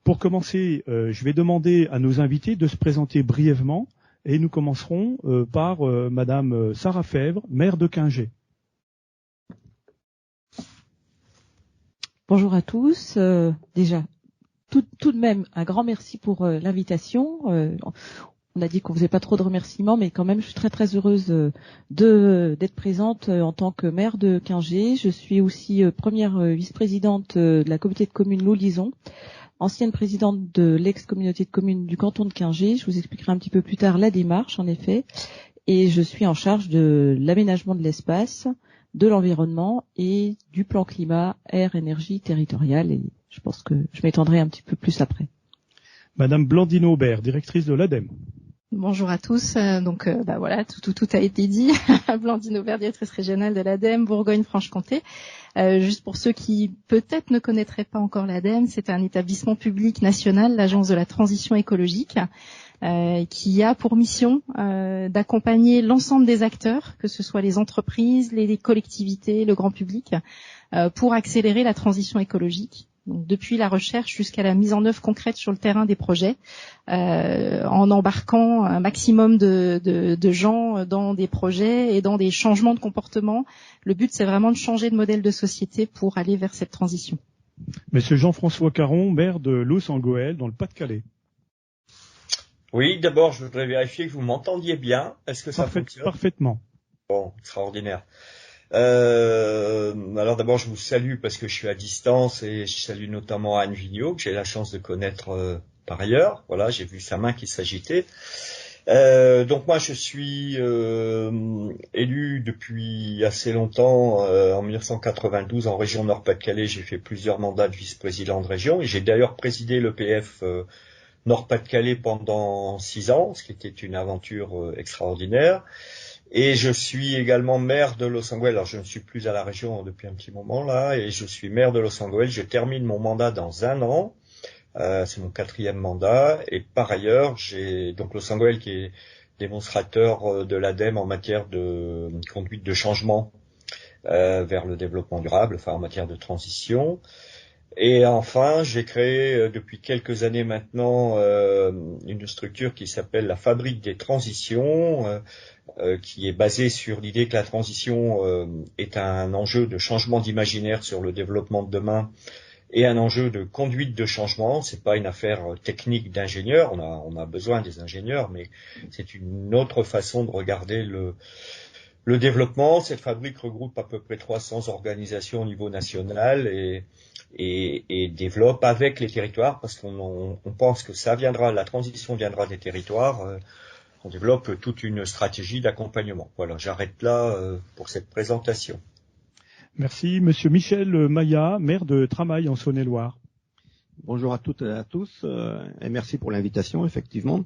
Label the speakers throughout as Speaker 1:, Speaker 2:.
Speaker 1: Pour commencer, je vais demander à nos invités de se présenter brièvement et nous commencerons par Madame Sarah Fèvre, maire de Quingey.
Speaker 2: Bonjour à tous. Déjà, tout de même, un grand merci pour l'invitation. On a dit qu'on faisait pas trop de remerciements, mais quand même, je suis très très heureuse d'être présente en tant que maire de Quingey. Je suis aussi première vice-présidente de la communauté de communes Loup-Lison, ancienne présidente de l'ex-communauté de communes du canton de Quingey. Je vous expliquerai un petit peu plus tard la démarche, en effet. Et je suis en charge de l'aménagement de l'espace, de l'environnement et du plan climat, air, énergie territoriale. Et je pense que je m'étendrai un petit peu plus après.
Speaker 1: Madame Blandine Aubert, directrice de l'ADEME.
Speaker 3: Bonjour à tous. Voilà, tout a été dit. Blandine Aubert, directrice régionale de l'ADEME, Bourgogne-Franche-Comté. Juste pour ceux qui peut-être ne connaîtraient pas encore l'ADEME, c'est un établissement public national, l'Agence de la transition écologique, qui a pour mission d'accompagner l'ensemble des acteurs, que ce soit les entreprises, les collectivités, le grand public, pour accélérer la transition écologique. Donc, depuis la recherche jusqu'à la mise en œuvre concrète sur le terrain des projets, en embarquant un maximum de gens dans des projets et dans des changements de comportement. Le but, c'est vraiment de changer de modèle de société pour aller vers cette transition.
Speaker 1: Monsieur Jean-François Caron, maire de Los-en-Gohelle, dans le Pas-de-Calais.
Speaker 4: Oui, d'abord, je voudrais vérifier que vous m'entendiez bien. Est-ce que ça fonctionne ?
Speaker 1: Parfaitement.
Speaker 4: Bon, extraordinaire. Alors d'abord, je vous salue parce que je suis à distance et je salue notamment Anne Vigneault, que j'ai la chance de connaître par ailleurs. Voilà, j'ai vu sa main qui s'agitait. Donc moi, je suis élu depuis assez longtemps, en 1992 en région Nord-Pas-de-Calais. J'ai fait plusieurs mandats de vice-président de région et j'ai d'ailleurs présidé l'EPF Nord-Pas-de-Calais pendant 6 ans, ce qui était une aventure extraordinaire. Et je suis également maire de Los-en-Gohelle. Alors je ne suis plus à la région depuis un petit moment là, et je suis maire de Los-en-Gohelle. Je termine mon mandat dans 1 an. C'est mon 4e mandat. Et par ailleurs, j'ai donc Los-en-Gohelle qui est démonstrateur de l'ADEME en matière de conduite de changement vers le développement durable, enfin en matière de transition. Et enfin, j'ai créé depuis quelques années maintenant une structure qui s'appelle la Fabrique des Transitions, qui est basée sur l'idée que la transition est un enjeu de changement d'imaginaire sur le développement de demain et un enjeu de conduite de changement. C'est pas une affaire technique d'ingénieur, on a besoin des ingénieurs, mais c'est une autre façon de regarder le développement. Cette fabrique regroupe à peu près 300 organisations au niveau national et développe avec les territoires, parce qu'on pense que la transition viendra des territoires. On développe toute une stratégie d'accompagnement. Voilà, j'arrête là pour cette présentation.
Speaker 1: Merci. Monsieur Michel Maillat, maire de Tramail en Saône-et-Loire.
Speaker 5: Bonjour à toutes et à tous, et merci pour l'invitation, effectivement.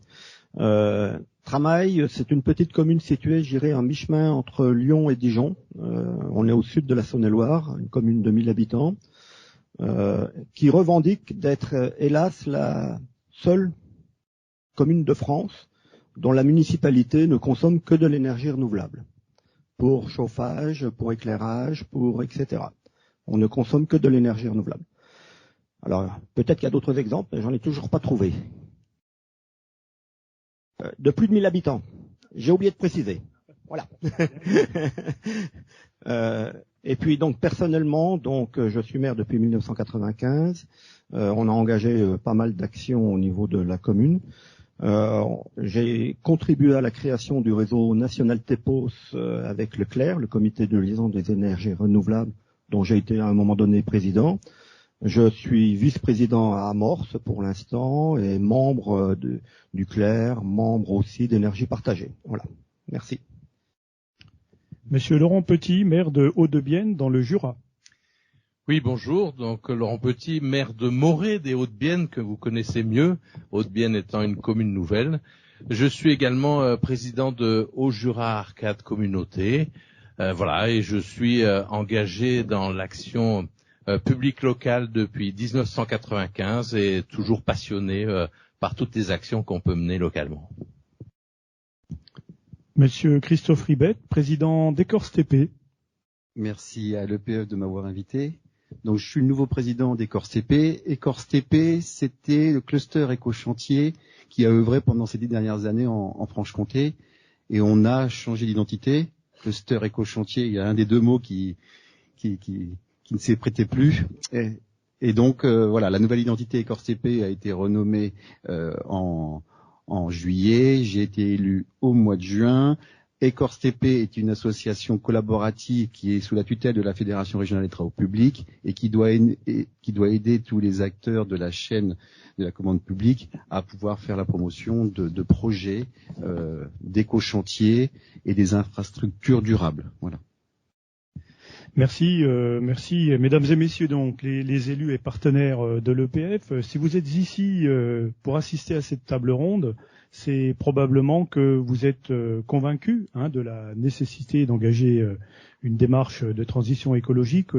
Speaker 5: Tramail, c'est une petite commune située, je dirais, en mi-chemin entre Lyon et Dijon. On est au sud de la Saône-et-Loire, une commune de 1000 habitants, qui revendique d'être, hélas, la seule commune de France dont la municipalité ne consomme que de l'énergie renouvelable. Pour chauffage, pour éclairage, etc. On ne consomme que de l'énergie renouvelable. Alors, peut-être qu'il y a d'autres exemples, mais j'en ai toujours pas trouvé. De plus de 1000 habitants. J'ai oublié de préciser. Voilà. Et puis donc personnellement, je suis maire depuis 1995. On a engagé pas mal d'actions au niveau de la commune. J'ai contribué à la création du réseau national TEPOS avec le CLER, le comité de liaison des énergies renouvelables, dont j'ai été à un moment donné président. Je suis vice-président à Amorce pour l'instant et membre du CLER, membre aussi d'Énergie Partagée. Voilà. Merci.
Speaker 1: Monsieur Laurent Petit, maire de Hauts-de-Bienne dans le Jura.
Speaker 6: Oui, bonjour. Donc, Laurent Petit, maire de Morée des Hauts-de-Bienne, que vous connaissez mieux, Hauts-de-Bienne étant une commune nouvelle. Je suis également président de Haut-Jura Arcade Communauté. Voilà, et je suis engagé dans l'action publique locale depuis 1995 et toujours passionné par toutes les actions qu'on peut mener localement.
Speaker 1: Monsieur Christophe Ribet, président d'Écorce TP.
Speaker 7: Merci à l'EPF de m'avoir invité.
Speaker 5: Donc, je suis le nouveau président d'Ecorse TP. Ecorse TP, c'était le cluster éco-chantier qui a œuvré pendant ces 10 dernières années en Franche-Comté. Et on a changé d'identité. Cluster éco-chantier, il y a un des deux mots qui ne s'est prêté plus. Et donc, voilà, la nouvelle identité Ecorse TP a été renommée en juillet. J'ai été élu au mois de juin. Ecorse TP est une association collaborative qui est sous la tutelle de la Fédération régionale des travaux publics et qui doit aider tous les acteurs de la chaîne de la commande publique à pouvoir faire la promotion de projets d'éco-chantiers et des infrastructures durables. Voilà.
Speaker 1: Merci, mesdames et messieurs, donc les élus et partenaires de l'EPF. Si vous êtes ici pour assister à cette table ronde, c'est probablement que vous êtes convaincus de la nécessité d'engager une démarche de transition écologique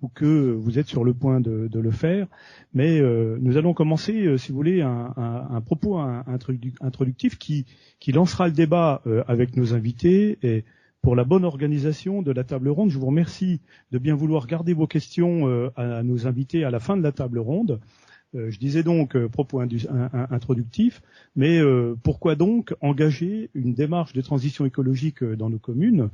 Speaker 1: ou que vous êtes sur le point de le faire. Mais nous allons commencer, si vous voulez, un propos introductif qui lancera le débat avec nos invités. Et pour la bonne organisation de la table ronde, je vous remercie de bien vouloir garder vos questions à nos invités à la fin de la table ronde. Je disais donc propos introductif, mais pourquoi donc engager une démarche de transition écologique dans nos communes?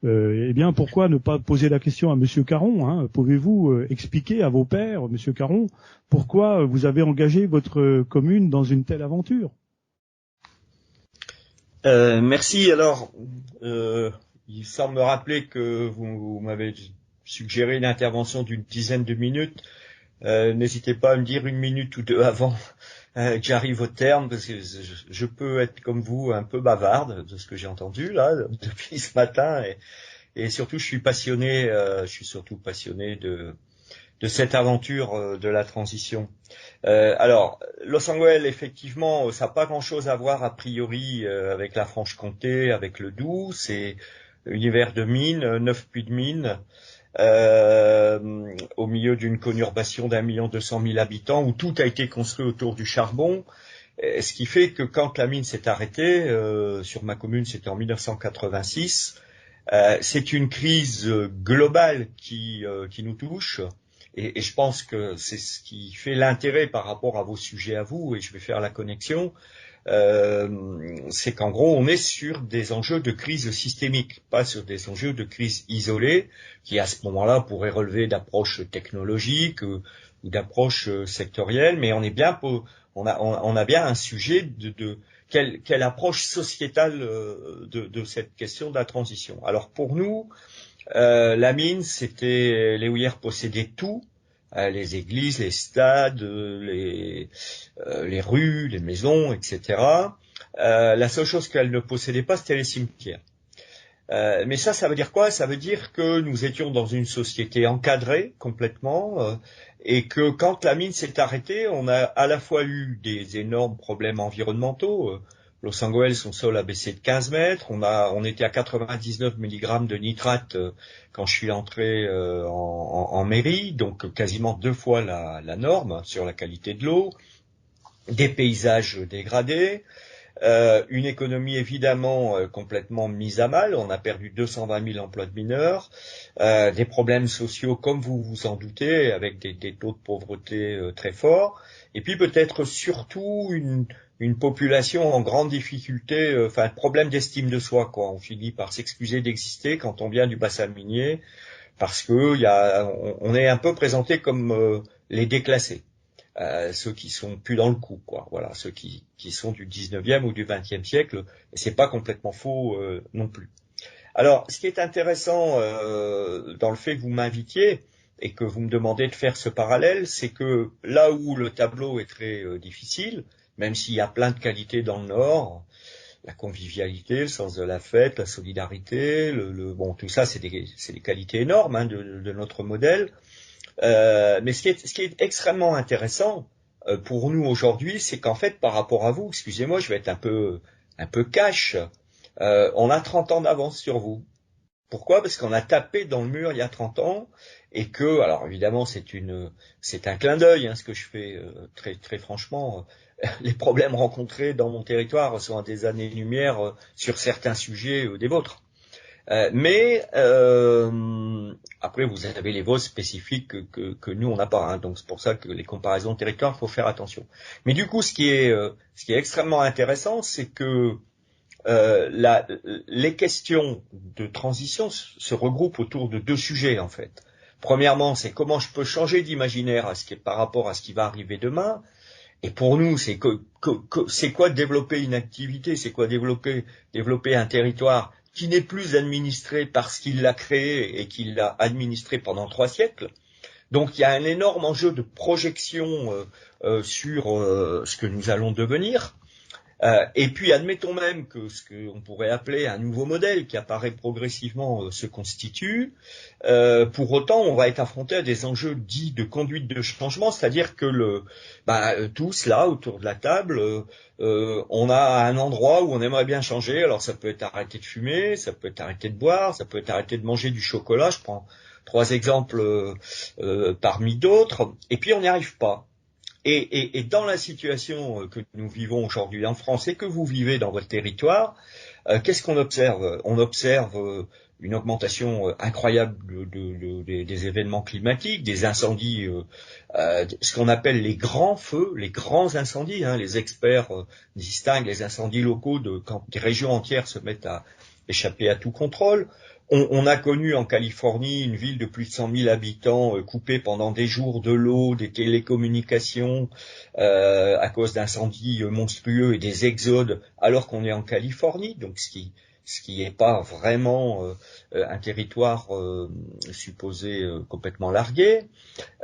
Speaker 1: Eh bien, pourquoi ne pas poser la question à Monsieur Caron? Pouvez-vous expliquer à vos pairs, Monsieur Caron, pourquoi vous avez engagé votre commune dans une telle aventure?
Speaker 4: Merci. Alors, il semble me rappeler que vous m'avez suggéré une intervention d'une dizaine de minutes. N'hésitez pas à me dire 1 minute ou 2 avant que j'arrive au terme, parce que je peux être comme vous un peu bavarde de ce que j'ai entendu là depuis ce matin, et surtout je suis surtout passionné de cette aventure de la transition. Alors, Los Angeles, effectivement, ça n'a pas grand-chose à voir a priori avec la Franche-Comté, avec le Doubs. C'est univers de mines, 9 puits de mines. Au milieu d'une conurbation d'1,2 million habitants où tout a été construit autour du charbon, ce qui fait que quand la mine s'est arrêtée, sur ma commune c'était en 1986, c'est une crise globale qui nous touche, et je pense que c'est ce qui fait l'intérêt par rapport à vos sujets à vous, et je vais faire la connexion. C'est qu'en gros, on est sur des enjeux de crise systémique, pas sur des enjeux de crise isolée, qui à ce moment-là pourraient relever d'approches technologiques ou d'approches sectorielles, mais on a bien un sujet de quelle approche sociétale de cette question de la transition. Alors pour nous, la mine, c'était les houillères possédaient tout. Les églises, les stades, les rues, les maisons, etc. La seule chose qu'elles ne possédaient pas, c'était les cimetières. Mais ça veut dire quoi? Ça veut dire que nous étions dans une société encadrée complètement, et que quand la mine s'est arrêtée, on a à la fois eu des énormes problèmes environnementaux. Los Angeles, son sol a baissé de 15 mètres. On était à 99 mg de nitrate quand je suis entré en mairie, donc quasiment 2 fois la norme sur la qualité de l'eau. Des paysages dégradés, une économie évidemment complètement mise à mal. On a perdu 220 000 emplois de mineurs, des problèmes sociaux comme vous vous en doutez, avec des taux de pauvreté très forts, et puis peut-être surtout une population en grande difficulté, problème d'estime de soi, quoi. On finit par s'excuser d'exister quand on vient du bassin minier, parce que on est un peu présenté comme les déclassés, ceux qui sont plus dans le coup, quoi. Voilà, ceux qui sont du 19e ou du 20e siècle, et c'est pas complètement faux non plus. Alors, ce qui est intéressant dans le fait que vous m'invitiez et que vous me demandez de faire ce parallèle, c'est que là où le tableau est très difficile, même s'il y a plein de qualités dans le Nord, la convivialité, le sens de la fête, la solidarité, tout ça, c'est des qualités énormes de notre modèle. Mais ce qui est extrêmement intéressant pour nous aujourd'hui, c'est qu'en fait, par rapport à vous, excusez-moi, je vais être un peu cash, on a 30 ans d'avance sur vous. Pourquoi? Parce qu'on a tapé dans le mur il y a 30 ans, et que, alors évidemment, c'est un clin d'œil, ce que je fais très très franchement. Les problèmes rencontrés dans mon territoire sont à des années-lumière sur certains sujets des vôtres. Mais après, vous avez les vols spécifiques que nous on n'a pas, hein, donc c'est pour ça que les comparaisons de territoire, faut faire attention. Mais du coup, ce qui est extrêmement intéressant, c'est que les questions de transition se regroupent autour de deux sujets en fait. Premièrement, c'est comment je peux changer d'imaginaire par rapport à ce qui va arriver demain. Et pour nous, c'est quoi développer une activité, c'est quoi développer un territoire qui n'est plus administré parce qu'il l'a créé et qu'il l'a administré pendant 3 siècles. Donc il y a un énorme enjeu de projection sur ce que nous allons devenir. Et puis admettons même que ce qu'on pourrait appeler un nouveau modèle qui apparaît progressivement se constitue. Pour autant, on va être affronté à des enjeux dits de conduite de changement, c'est-à-dire que tous là autour de la table, on a un endroit où on aimerait bien changer. Alors ça peut être arrêter de fumer, ça peut être arrêter de boire, ça peut être arrêter de manger du chocolat. Je prends 3 exemples parmi d'autres. Et puis on n'y arrive pas. Et dans la situation que nous vivons aujourd'hui en France et que vous vivez dans votre territoire, qu'est-ce qu'on observe? On observe une augmentation incroyable des événements climatiques, des incendies, ce qu'on appelle les grands feux, les grands incendies. Hein, les experts distinguent les incendies locaux quand des régions entières se mettent à échapper à tout contrôle. On a connu en Californie une ville de plus de 100 000 habitants coupée pendant des jours de l'eau, des télécommunications à cause d'incendies monstrueux et des exodes, alors qu'on est en Californie, donc ce qui n'est pas vraiment un territoire supposé complètement largué.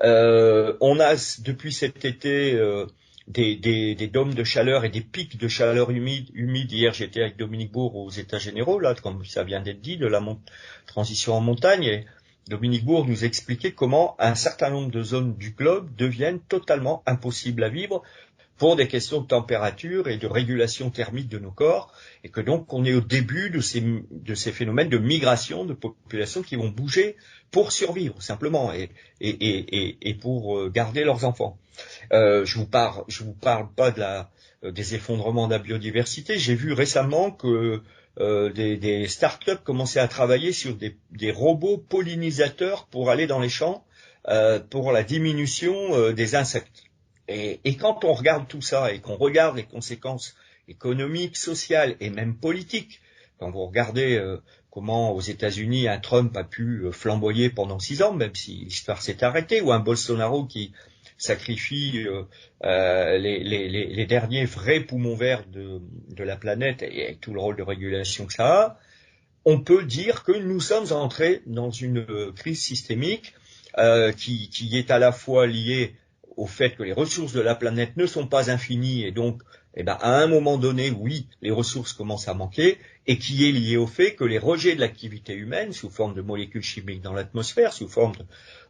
Speaker 4: On a depuis cet été des dômes de chaleur et des pics de chaleur humides. Hier, j'étais avec Dominique Bourg aux États généraux, là, comme ça vient d'être dit, de la transition en montagne. Et Dominique Bourg nous expliquait comment un certain nombre de zones du globe deviennent totalement impossibles à vivre pour des questions de température et de régulation thermique de nos corps, et que donc on est au début de ces phénomènes de migration de populations qui vont bouger pour survivre simplement et pour garder leurs enfants. Je vous parle pas des effondrements de la biodiversité. J'ai vu récemment que des start-up commençaient à travailler sur des robots pollinisateurs pour aller dans les champs pour la diminution des insectes. Et quand on regarde tout ça et qu'on regarde les conséquences économiques, sociales et même politiques, quand vous regardez comment aux États-Unis un Trump a pu flamboyer pendant 6 ans, même si l'histoire s'est arrêtée, ou un Bolsonaro qui sacrifie les derniers vrais poumons verts de la planète et avec tout le rôle de régulation que ça a, on peut dire que nous sommes entrés dans une crise systémique qui est à la fois liée au fait que les ressources de la planète ne sont pas infinies et donc, à un moment donné, oui, les ressources commencent à manquer, et qui est lié au fait que les rejets de l'activité humaine, sous forme de molécules chimiques dans l'atmosphère, sous forme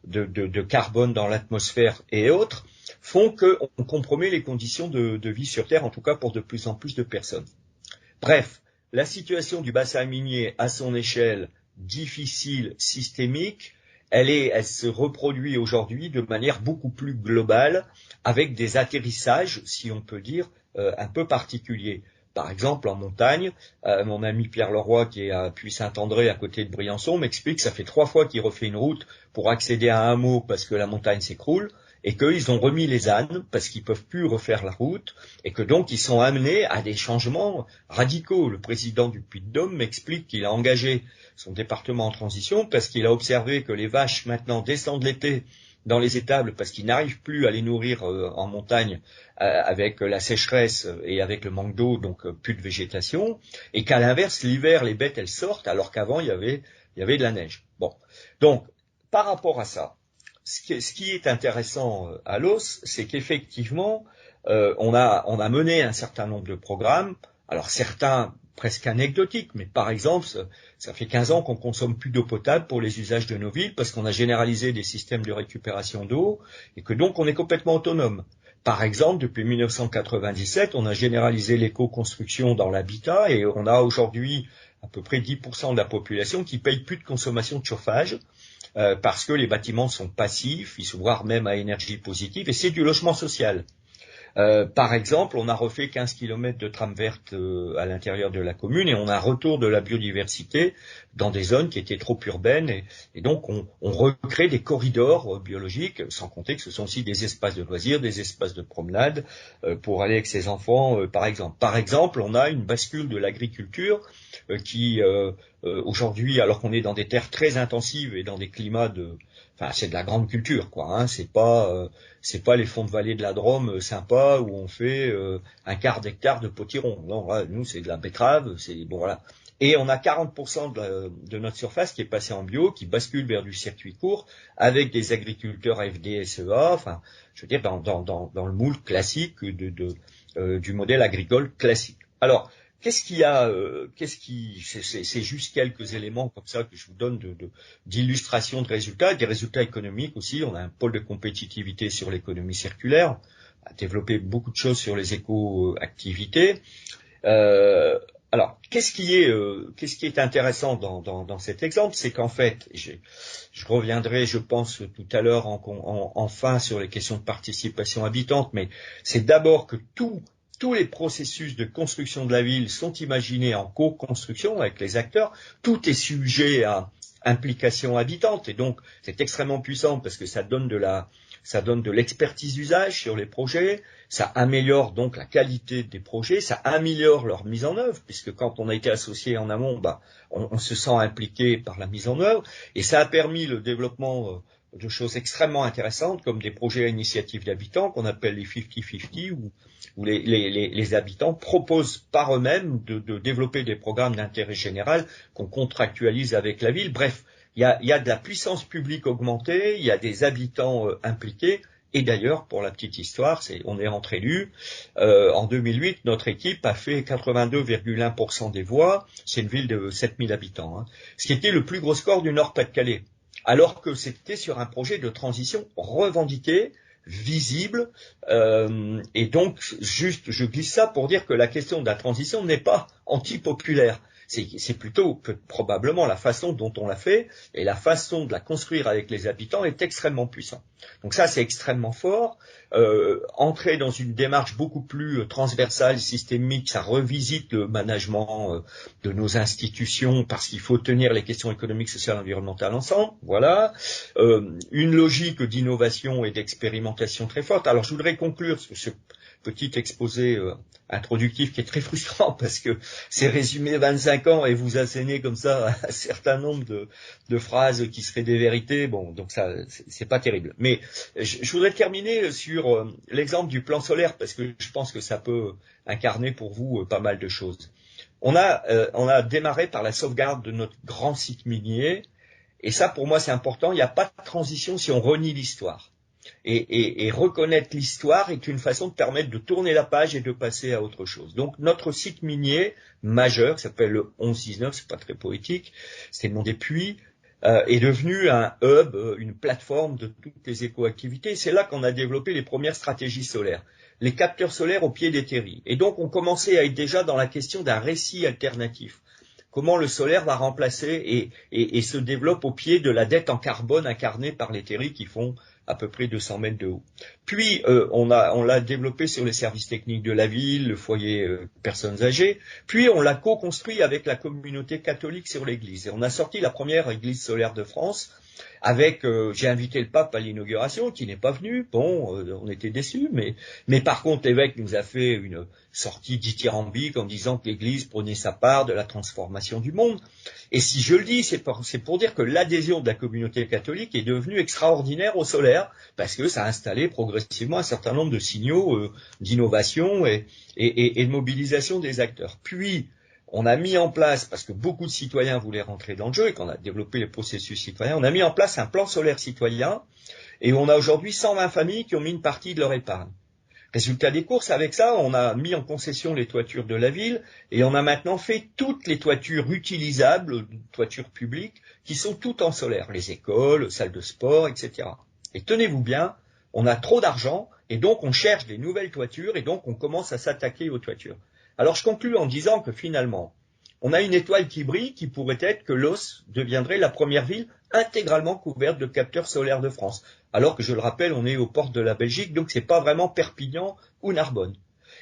Speaker 4: de carbone dans l'atmosphère et autres, font qu'on compromet les conditions de vie sur Terre, en tout cas pour de plus en plus de personnes. Bref, la situation du bassin minier à son échelle difficile, systémique, elle se reproduit aujourd'hui de manière beaucoup plus globale, avec des atterrissages, si on peut dire, un peu particuliers. Par exemple, en montagne, mon ami Pierre Leroy, qui est à Puy-Saint-André, à côté de Briançon, m'explique que ça fait 3 fois qu'il refait une route pour accéder à un hameau parce que la montagne s'écroule, et qu'ils ont remis les ânes parce qu'ils peuvent plus refaire la route, et que donc ils sont amenés à des changements radicaux. Le président du Puy-de-Dôme m'explique qu'il a engagé son département en transition parce qu'il a observé que les vaches maintenant descendent l'été dans les étables parce qu'ils n'arrivent plus à les nourrir en montagne avec la sécheresse et avec le manque d'eau, donc plus de végétation, et qu'à l'inverse, l'hiver, les bêtes, elles sortent, alors qu'avant, il y avait de la neige. Bon, donc, par rapport à ça, ce qui est intéressant à l'os, c'est qu'effectivement, on a mené un certain nombre de programmes, alors certains presque anecdotiques, mais par exemple, ça fait 15 ans qu'on consomme plus d'eau potable pour les usages de nos villes parce qu'on a généralisé des systèmes de récupération d'eau et que donc on est complètement autonome. Par exemple, depuis 1997, on a généralisé l'éco-construction dans l'habitat et on a aujourd'hui à peu près 10% de la population qui paye plus de consommation de chauffage parce que les bâtiments sont passifs, ils sont voire même à énergie positive, et c'est du logement social. Par exemple, on a refait 15 km de trame verte à l'intérieur de la commune et on a un retour de la biodiversité dans des zones qui étaient trop urbaines et donc on recrée des corridors biologiques, sans compter que ce sont aussi des espaces de loisirs, des espaces de promenade pour aller avec ses enfants, par exemple. Par exemple, on a une bascule de l'agriculture qui aujourd'hui, alors qu'on est dans des terres très intensives et dans des climats enfin, c'est de la grande culture, quoi. Hein. C'est pas les fonds de vallée de la Drôme sympas où on fait un quart d'hectare de potiron. Non, voilà, nous c'est de la betterave, c'est bon voilà. Et on a 40% de notre surface qui est passée en bio, qui bascule vers du circuit court, avec des agriculteurs FDSEA. Enfin, je veux dire dans le moule classique du modèle agricole classique. Alors, c'est juste quelques éléments comme ça que je vous donne d'illustration de résultats, des résultats économiques aussi. On a un pôle de compétitivité sur l'économie circulaire, a développé beaucoup de choses sur les éco-activités. Alors, qu'est-ce qui est intéressant dans cet exemple, c'est qu'en fait, je reviendrai, je pense, tout à l'heure enfin sur les questions de participation habitante, mais c'est d'abord que tous les processus de construction de la ville sont imaginés en co-construction avec les acteurs. Tout est sujet à implication habitante et donc c'est extrêmement puissant parce que ça donne de l'expertise d'usage sur les projets, ça améliore donc la qualité des projets, ça améliore leur mise en œuvre puisque quand on a été associé en amont, on se sent impliqué par la mise en œuvre et ça a permis le développement de choses extrêmement intéressantes comme des projets à initiative d'habitants qu'on appelle les 50-50 où les habitants proposent par eux-mêmes de développer des programmes d'intérêt général qu'on contractualise avec la ville. Bref, il y a de la puissance publique augmentée, il y a des habitants impliqués. Et d'ailleurs, pour la petite histoire, on est entre élus. En 2008, notre équipe a fait 82,1% des voix. C'est une ville de 7000 habitants, hein, ce qui était le plus gros score du Nord-Pas-de-Calais. Alors que c'était sur un projet de transition revendiqué, visible, et donc juste je glisse ça pour dire que la question de la transition n'est pas antipopulaire. C'est plutôt que probablement la façon dont on l'a fait et la façon de la construire avec les habitants est extrêmement puissant. Donc ça c'est extrêmement fort. Entrer dans une démarche beaucoup plus transversale, systémique, ça revisite le management de nos institutions parce qu'il faut tenir les questions économiques, sociales, environnementales ensemble. Voilà. Une logique d'innovation et d'expérimentation très forte. Alors je voudrais conclure ce petit exposé introductif qui est très frustrant parce que c'est résumé 25 ans et vous assénez comme ça un certain nombre de phrases qui seraient des vérités. Bon, donc ça, c'est pas terrible. Mais je voudrais terminer sur l'exemple du plan solaire parce que je pense que ça peut incarner pour vous pas mal de choses. On a démarré par la sauvegarde de notre grand site minier et ça, pour moi, c'est important. Il n'y a pas de transition si on renie l'histoire. Et reconnaître l'histoire est une façon de permettre de tourner la page et de passer à autre chose. Donc notre site minier majeur, qui s'appelle le 11-19, c'est pas très poétique, c'est le nom des puits, est devenu un hub, une plateforme de toutes les éco-activités. C'est là qu'on a développé les premières stratégies solaires, les capteurs solaires au pied des terris. Et donc on commençait à être déjà dans la question d'un récit alternatif. Comment le solaire va remplacer et se développe au pied de la dette en carbone incarnée par les terris qui font à peu près 200 mètres de haut. Puis on l'a développé sur les services techniques de la ville, le foyer personnes âgées. Puis on l'a co-construit avec la communauté catholique sur l'église. Et on a sorti la première église solaire de France. Avec, j'ai invité le pape à l'inauguration, qui n'est pas venu. Bon, on était déçus, mais par contre l'évêque nous a fait une sortie dithyrambique en disant que l'Église prenait sa part de la transformation du monde. Et si je le dis, c'est pour dire que l'adhésion de la communauté catholique est devenue extraordinaire au solaire, parce que ça a installé progressivement un certain nombre de signaux d'innovation et de mobilisation des acteurs. Puis on a mis en place, parce que beaucoup de citoyens voulaient rentrer dans le jeu et qu'on a développé les processus citoyens, on a mis en place un plan solaire citoyen et on a aujourd'hui 120 familles qui ont mis une partie de leur épargne. Résultat des courses, avec ça, on a mis en concession les toitures de la ville et on a maintenant fait toutes les toitures utilisables, toitures publiques, qui sont toutes en solaire, les écoles, salles de sport, etc. Et tenez-vous bien, on a trop d'argent et donc on cherche des nouvelles toitures et donc on commence à s'attaquer aux toitures. Alors je conclus en disant que finalement, On a une étoile qui brille, qui pourrait être que Los deviendrait la première ville intégralement couverte de capteurs solaires de France. Alors que, je le rappelle, on est aux portes de la Belgique, donc c'est pas vraiment Perpignan ou Narbonne.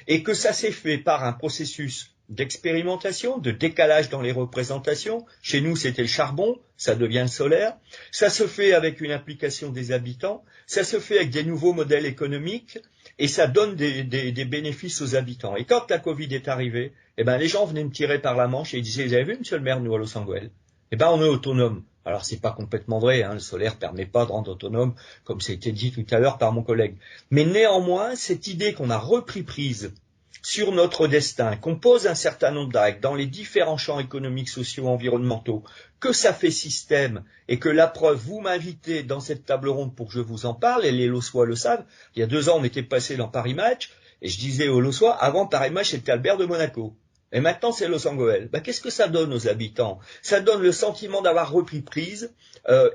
Speaker 4: Et que ça s'est fait par un processus d'expérimentation, de décalage dans les représentations. Chez nous, c'était le charbon, ça devient le solaire. Ça se fait avec une implication des habitants, ça se fait avec des nouveaux modèles économiques, et ça donne des bénéfices aux habitants. Et quand la Covid est arrivée, les gens venaient me tirer par la manche et ils disaient, vous avez vu, monsieur le maire, nous, à Los Angeles, on est autonome. Alors, c'est pas complètement vrai, le solaire permet pas de rendre autonome, comme ça a été dit tout à l'heure par mon collègue. Mais néanmoins, cette idée qu'on a repris prise sur notre destin, qu'on pose un certain nombre d'actes dans les différents champs économiques, sociaux, environnementaux, que ça fait système et que la preuve, vous m'invitez dans cette table ronde pour que je vous en parle, et les Lossois le savent. Il y a 2 ans, on était passé dans Paris Match et je disais aux Lossois, avant Paris Match, c'était Albert de Monaco. Et maintenant, c'est Los Angeles. Qu'est-ce que ça donne aux habitants? Ça donne le sentiment d'avoir repris prise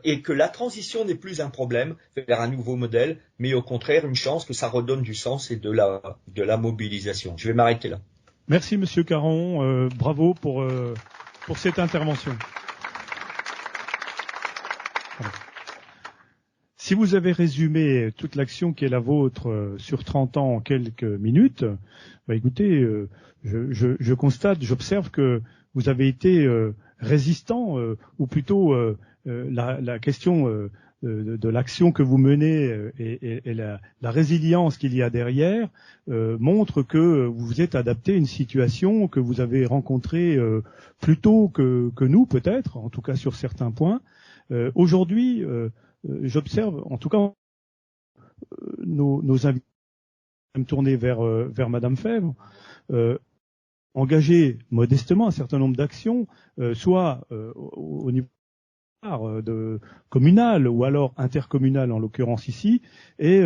Speaker 4: et que la transition n'est plus un problème vers un nouveau modèle, mais au contraire une chance que ça redonne du sens et de la mobilisation. Je vais m'arrêter là.
Speaker 1: Merci Monsieur Caron, bravo pour cette intervention. Si vous avez résumé toute l'action qui est la vôtre sur 30 ans en quelques minutes, écoutez, je constate, j'observe que vous avez été résistant, ou plutôt la question de l'action que vous menez et la résilience qu'il y a derrière montre que vous vous êtes adapté à une situation que vous avez rencontrée plus tôt que nous peut-être, en tout cas sur certains points. Aujourd'hui, j'observe, en tout cas, nos invités me tourner vers Madame Fèvre, engager modestement un certain nombre d'actions, soit au niveau de communal ou alors intercommunal en l'occurrence ici. Et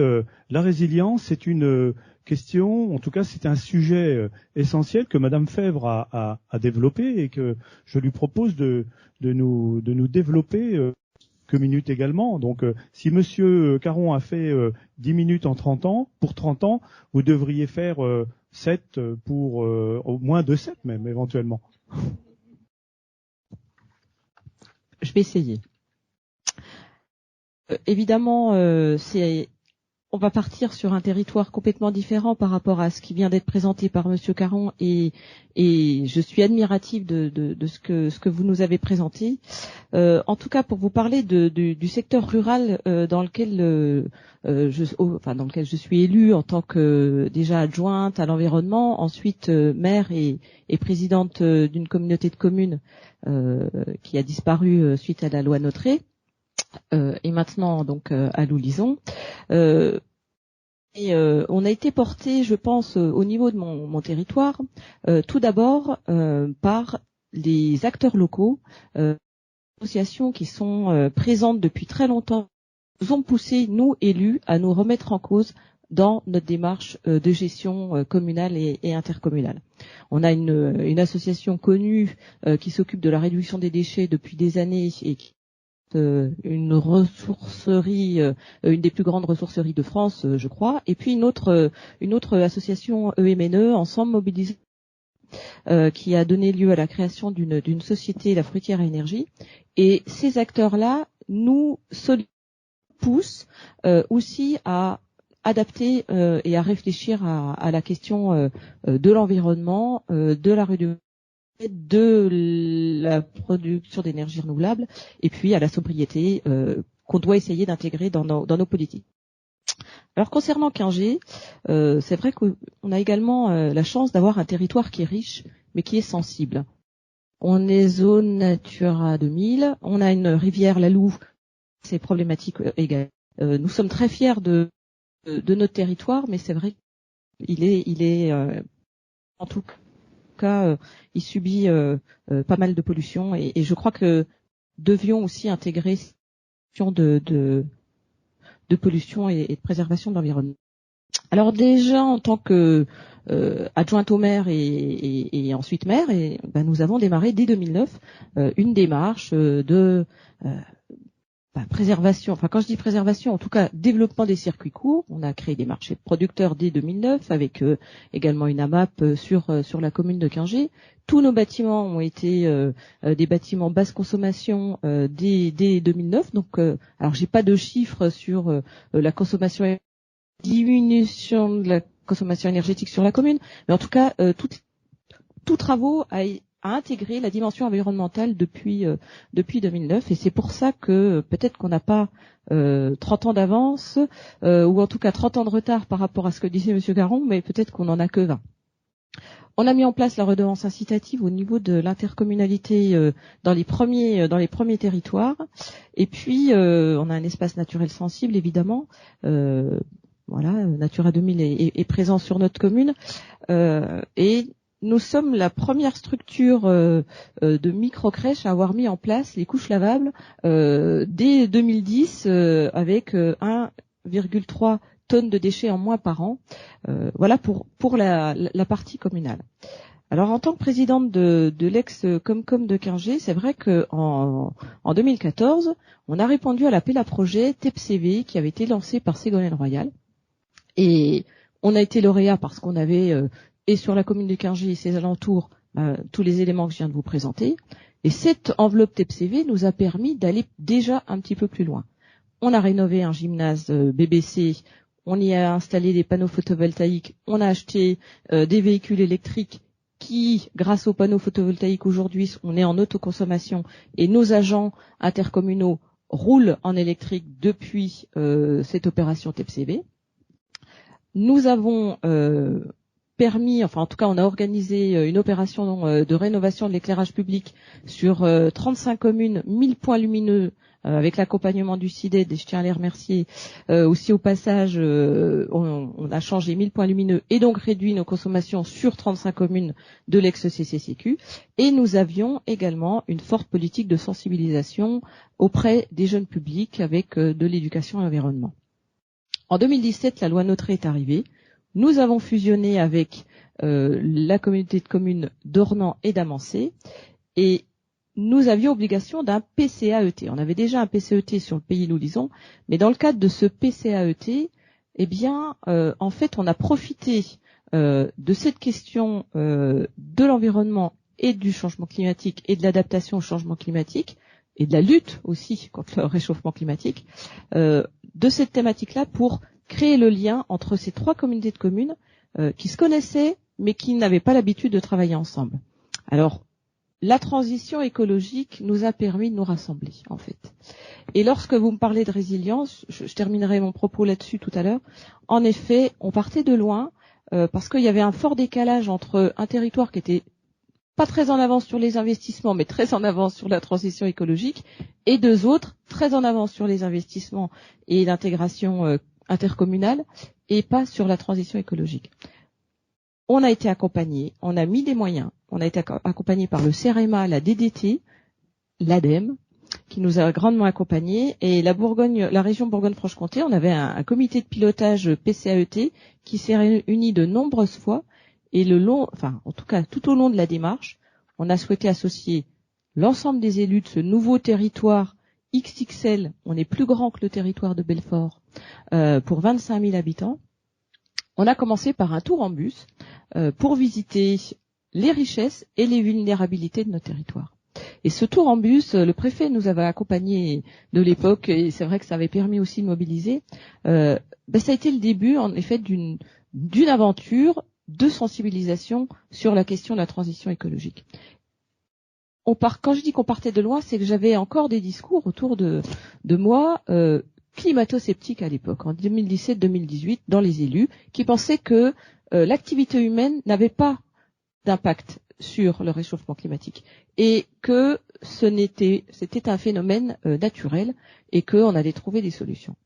Speaker 1: la résilience, c'est une question, en tout cas c'est un sujet essentiel que Madame Fèvre a développé et que je lui propose de nous développer quelques minutes également. Donc si Monsieur Caron a fait 10 minutes en 30 ans, pour 30 ans, vous devriez faire 7 pour au moins 2-7 même éventuellement.
Speaker 2: Je vais essayer. Évidemment, on va partir sur un territoire complètement différent par rapport à ce qui vient d'être présenté par Monsieur Caron et je suis admirative de ce que vous nous avez présenté. En tout cas, pour vous parler du secteur rural dans lequel je suis élue en tant que déjà adjointe à l'environnement, ensuite maire et présidente d'une communauté de communes qui a disparu suite à la loi Notré. Et maintenant donc à Loulisons. On a été porté, je pense, au niveau de mon territoire, tout d'abord par les acteurs locaux, associations qui sont présentes depuis très longtemps, nous ont poussé, nous élus, à nous remettre en cause dans notre démarche de gestion communale et intercommunale. On a une association connue qui s'occupe de la réduction des déchets depuis des années et qui une ressourcerie, une des plus grandes ressourceries de France, je crois, et puis une autre association EMNE, Ensemble Mobilisé, qui a donné lieu à la création d'une société, la Fruitière à Énergie. Et ces acteurs-là nous poussent aussi à adapter et à réfléchir à la question de l'environnement, de la réduction de la production d'énergie renouvelable et puis à la sobriété qu'on doit essayer d'intégrer dans nos politiques. Alors concernant Quingey, c'est vrai qu'on a également la chance d'avoir un territoire qui est riche mais qui est sensible. On est zone Natura 2000, on a une rivière, la Louve, c'est problématique également. Nous sommes très fiers de notre territoire, mais c'est vrai qu'il est en tout cas, il subit pas mal de pollution et je crois que devions aussi intégrer cette question de pollution et de préservation de l'environnement. Alors déjà en tant que adjointe au maire et ensuite maire, nous avons démarré dès 2009 une démarche de préservation, enfin quand je dis préservation, en tout cas développement des circuits courts. On a créé des marchés producteurs dès 2009 avec également une AMAP sur la commune de Quingey. Tous nos bâtiments ont été des bâtiments basse consommation dès 2009. Donc alors j'ai pas de chiffres sur la consommation, diminution de la consommation énergétique sur la commune, mais en tout cas tout travaux a intégré la dimension environnementale depuis 2009, et c'est pour ça que peut-être qu'on n'a pas 30 ans d'avance, ou en tout cas 30 ans de retard par rapport à ce que disait Monsieur Garon, mais peut-être qu'on en a que 20. On a mis en place la redevance incitative au niveau de l'intercommunalité dans les premiers territoires, et puis on a un espace naturel sensible évidemment. Voilà, Natura 2000 est présent sur notre commune, et nous sommes la première structure de micro-crèche à avoir mis en place les couches lavables dès 2010 avec 1,3 tonnes de déchets en moins par an. Voilà pour la partie communale. Alors en tant que présidente de l'ex-Comcom de Quingey, c'est vrai que en 2014, on a répondu à l'appel à projet TEPCV qui avait été lancé par Ségolène Royal. Et on a été lauréat parce qu'on avait, et sur la commune de Quingey et ses alentours, tous les éléments que je viens de vous présenter. Et cette enveloppe TEPCV nous a permis d'aller déjà un petit peu plus loin. On a rénové un gymnase BBC, on y a installé des panneaux photovoltaïques, on a acheté des véhicules électriques qui, grâce aux panneaux photovoltaïques aujourd'hui, on est en autoconsommation, et nos agents intercommunaux roulent en électrique depuis cette opération TEPCV. Nous avons permis, enfin en tout cas on a organisé une opération de rénovation de l'éclairage public sur 35 communes, 1000 points lumineux avec l'accompagnement du CIDED, et je tiens à les remercier. Aussi au passage, on a changé 1000 points lumineux et donc réduit nos consommations sur 35 communes de l'ex-CCCQ. Et nous avions également une forte politique de sensibilisation auprès des jeunes publics avec de l'éducation et l'environnement. En 2017, la loi NOTRe est arrivée. Nous avons fusionné avec la communauté de communes d'Ornans et d'Amancé, et nous avions obligation d'un PCAET. On avait déjà un PCAET sur le pays Loulisant, mais dans le cadre de ce PCAET, eh bien, en fait, on a profité de cette question de l'environnement et du changement climatique et de l'adaptation au changement climatique, et de la lutte aussi contre le réchauffement climatique, de cette thématique-là pour créer le lien entre ces trois communautés de communes qui se connaissaient mais qui n'avaient pas l'habitude de travailler ensemble. Alors, la transition écologique nous a permis de nous rassembler, en fait. Et lorsque vous me parlez de résilience, je terminerai mon propos là-dessus tout à l'heure, en effet, on partait de loin parce qu'il y avait un fort décalage entre un territoire qui était pas très en avance sur les investissements, mais très en avance sur la transition écologique, et deux autres très en avance sur les investissements et l'intégration intercommunale, et pas sur la transition écologique. On a été accompagné, on a mis des moyens, on a été accompagné par le CEREMA, la DDT, l'ADEME, qui nous a grandement accompagnés, et la région Bourgogne-Franche-Comté, on avait un comité de pilotage PCAET qui s'est réuni de nombreuses fois. Et en tout cas, tout au long de la démarche, on a souhaité associer l'ensemble des élus de ce nouveau territoire XXL. On est plus grand que le territoire de Belfort, pour 25 000 habitants. On a commencé par un tour en bus pour visiter les richesses et les vulnérabilités de notre territoire. Et ce tour en bus, le préfet nous avait accompagnés de l'époque, et c'est vrai que ça avait permis aussi de mobiliser. Ça a été le début, en effet, d'une aventure de sensibilisation sur la question de la transition écologique. Quand je dis qu'on partait de loin, c'est que j'avais encore des discours autour de moi climato-sceptiques à l'époque, en 2017-2018, dans les élus, qui pensaient que l'activité humaine n'avait pas d'impact sur le réchauffement climatique et que c'était un phénomène naturel et qu'on allait trouver des solutions.